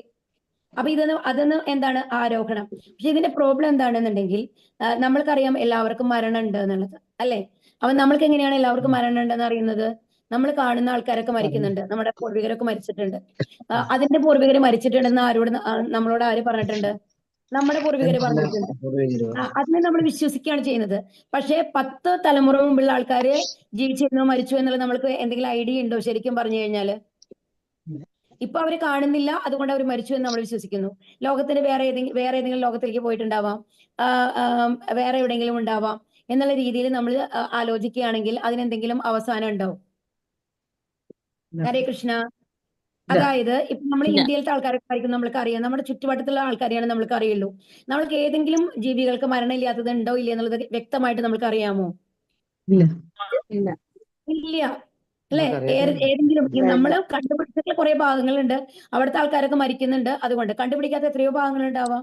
S2: അപ്പൊ അതൊന്ന് എന്താണ് ആരോഹണം. പക്ഷെ ഇതിന്റെ പ്രോബ്ലം എന്താണെന്നുണ്ടെങ്കിൽ നമ്മൾക്കറിയാം എല്ലാവർക്കും മരണം ഉണ്ട് എന്നുള്ളത് അല്ലെ. അപ്പൊ നമ്മൾക്ക് എങ്ങനെയാണ് എല്ലാവർക്കും മരണം ഉണ്ടെന്ന് അറിയുന്നത്? നമ്മൾ കാണുന്ന ആൾക്കാരൊക്കെ മരിക്കുന്നുണ്ട്, നമ്മുടെ പൂർവികരൊക്കെ മരിച്ചിട്ടുണ്ട്. അതിന്റെ പൂർവികർ മരിച്ചിട്ടുണ്ടെന്ന് നമ്മളോട് ആര് പറഞ്ഞിട്ടുണ്ട്? നമ്മുടെ പൂർവികർ പറഞ്ഞിട്ടുണ്ട്. അതിനെ നമ്മൾ വിശ്വസിക്കുകയാണ് ചെയ്യുന്നത്. പക്ഷെ 10 തലമുറ മുമ്പുള്ള ആൾക്കാര് ജീവിച്ചിരുന്നോ മരിച്ചു എന്നുള്ളത് നമ്മൾക്ക് എന്തെങ്കിലും ഐഡിയ ഉണ്ടോ ശരിക്കും പറഞ്ഞു കഴിഞ്ഞാല്? ഇപ്പൊ അവര് കാണുന്നില്ല, അതുകൊണ്ട് അവർ മരിച്ചു എന്ന് നമ്മൾ വിശ്വസിക്കുന്നു. ലോകത്തിന്റെ വേറെ ഏതെങ്കിലും ലോകത്തിലേക്ക് പോയിട്ടുണ്ടാവാം, വേറെ എവിടെയെങ്കിലും ഉണ്ടാവാം എന്നുള്ള രീതിയിൽ നമ്മൾ ആലോചിക്കുകയാണെങ്കിൽ അതിനെന്തെങ്കിലും അവസാനം ഉണ്ടാവും. ഹരേ കൃഷ്ണ. അതായത് ഇപ്പൊ നമ്മൾ ഇന്ത്യയിലത്തെ ആൾക്കാരൊക്കെ ആയിരിക്കും നമ്മൾക്ക് അറിയാം, നമ്മുടെ ചുറ്റുവട്ടത്തുള്ള ആൾക്കാരെയാണ് നമ്മൾക്ക് അറിയുള്ളൂ. നമ്മൾക്ക് ഏതെങ്കിലും ജീവികൾക്ക് മരണമില്ലാത്തത് ഉണ്ടോ ഇല്ല എന്നുള്ളത് വ്യക്തമായിട്ട് നമ്മൾക്ക് അറിയാമോ? ഇല്ല അല്ലെ. ഏതെങ്കിലും നമ്മൾ കണ്ടുപിടിച്ചിട്ടുള്ള കുറെ ഭാഗങ്ങളുണ്ട്, അവിടുത്തെ ആൾക്കാരൊക്കെ മരിക്കുന്നുണ്ട്. അതുകൊണ്ട് കണ്ടുപിടിക്കാത്ത എത്രയോ ഭാഗങ്ങളുണ്ടാവാം,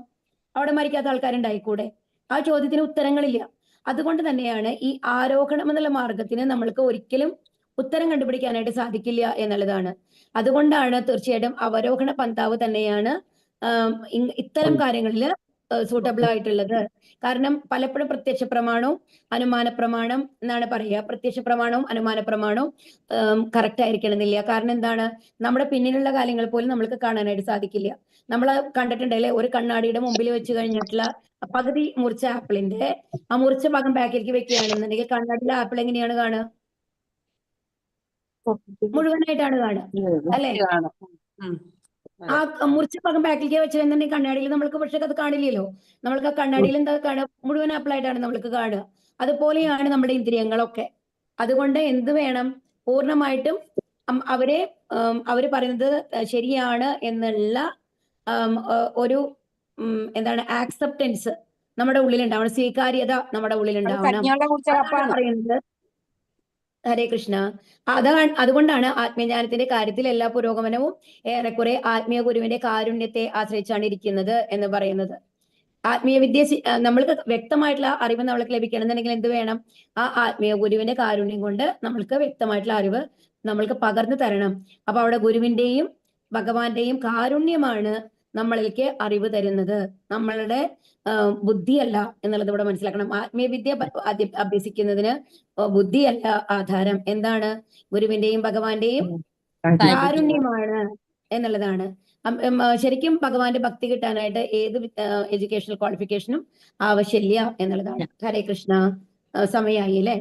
S2: അവിടെ മരിക്കാത്ത ആൾക്കാരുണ്ടായിക്കൂടെ? ആ ചോദ്യത്തിന് ഉത്തരങ്ങളില്ല. അതുകൊണ്ട് തന്നെയാണ് ഈ ആരോഹണം എന്നുള്ള മാർഗത്തിന് നമ്മൾക്ക് ഒരിക്കലും ഉത്തരം കണ്ടുപിടിക്കാനായിട്ട് സാധിക്കില്ല എന്നുള്ളതാണ്. അതുകൊണ്ടാണ് തീർച്ചയായിട്ടും അവരോഹണ പന്താവ് തന്നെയാണ് ഇത്തരം കാര്യങ്ങളിൽ സൂട്ടബിൾ ആയിട്ടുള്ളത്. കാരണം പലപ്പോഴും പ്രത്യക്ഷ പ്രമാണവും അനുമാന പ്രമാണം എന്നാണ് പറയുക. പ്രത്യക്ഷ പ്രമാണവും അനുമാന പ്രമാണവും കറക്റ്റ് ആയിരിക്കണമെന്നില്ല. കാരണം എന്താണ്? നമ്മുടെ പിന്നിലുള്ള കാര്യങ്ങൾ പോലും നമ്മൾക്ക് കാണാനായിട്ട് സാധിക്കില്ല. നമ്മൾ കണ്ടിട്ടുണ്ടല്ലേ, ഒരു കണ്ണാടിയുടെ മുമ്പിൽ വെച്ച് കഴിഞ്ഞിട്ടുള്ള പകുതി മുറിച്ച ആപ്പിളിന്റെ ആ മുറിച്ച ഭാഗം ബാക്കിലേക്ക് വെക്കുകയാണെന്നുണ്ടെങ്കിൽ കണ്ണാടിയിലെ ആപ്പിൾ എങ്ങനെയാണ് കാണുക? മുഴുവനായിട്ടാണ് കാണുക അല്ലെ. ആ മുറിച്ച ഭാഗം ബാക്കിലേക്ക് വെച്ചിട്ടുണ്ടെങ്കിൽ കണ്ണാടിയിൽ നമ്മൾക്ക് പക്ഷെ അത് കാണില്ലല്ലോ. നമ്മൾക്ക് ആ കണ്ണാടിയിൽ എന്താ കാണുക? മുഴുവൻ ആപ്പിളായിട്ടാണ് നമ്മൾക്ക് കാണുക. അതുപോലെയാണ് നമ്മുടെ ഇന്ദ്രിയങ്ങളൊക്കെ. അതുകൊണ്ട് എന്ത് വേണം? പൂർണ്ണമായിട്ടും അവര് പറയുന്നത് ശരിയാണ് എന്നുള്ള ഒരു എന്താണ് ആക്സെപ്റ്റൻസ് നമ്മുടെ ഉള്ളിലുണ്ടാവണം, സ്വീകാര്യത നമ്മുടെ ഉള്ളിലുണ്ടാവണം. പറയുന്നത് ഹരേ കൃഷ്ണ. അതുകൊണ്ടാണ് ആത്മീയജ്ഞാനത്തിന്റെ കാര്യത്തിൽ എല്ലാ പുരോഗമനവും ഏറെക്കുറെ ആത്മീയ ഗുരുവിന്റെ കാരുണ്യത്തെ ആശ്രയിച്ചാണ് ഇരിക്കുന്നത് എന്ന് പറയുന്നത്. ആത്മീയ വിദ്യ നമ്മൾക്ക് വ്യക്തമായിട്ടുള്ള അറിവ് നമ്മൾക്ക് ലഭിക്കണമെന്നുണ്ടെങ്കിൽ എന്ത് വേണം? ആ ആത്മീയ ഗുരുവിന്റെ കാരുണ്യം കൊണ്ട് നമ്മൾക്ക് വ്യക്തമായിട്ടുള്ള അറിവ് നമ്മൾക്ക് പകർന്നു തരണം. അപ്പൊ അവിടെ ഗുരുവിന്റെയും ഭഗവാന്റെയും കാരുണ്യമാണ് നമ്മളിലേക്ക് അറിവ് തരുന്നത്, നമ്മളുടെ ബുദ്ധിയല്ല എന്നുള്ളത് ഇവിടെ മനസ്സിലാക്കണം. ആത്മീയ വിദ്യ അഭ്യസിക്കുന്നതിന് ബുദ്ധിയല്ല ആധാരം. എന്താണ്? ഗുരുവിന്റെയും ഭഗവാന്റെയും കാരുണ്യമാണ് എന്നുള്ളതാണ്. ശരിക്കും ഭഗവാന്റെ ഭക്തി കിട്ടാനായിട്ട് ഏത് എഡ്യൂക്കേഷണൽ ക്വാളിഫിക്കേഷനും ആവശ്യമില്ല എന്നുള്ളതാണ്. ഹരേ കൃഷ്ണ. സമയായി അല്ലേ?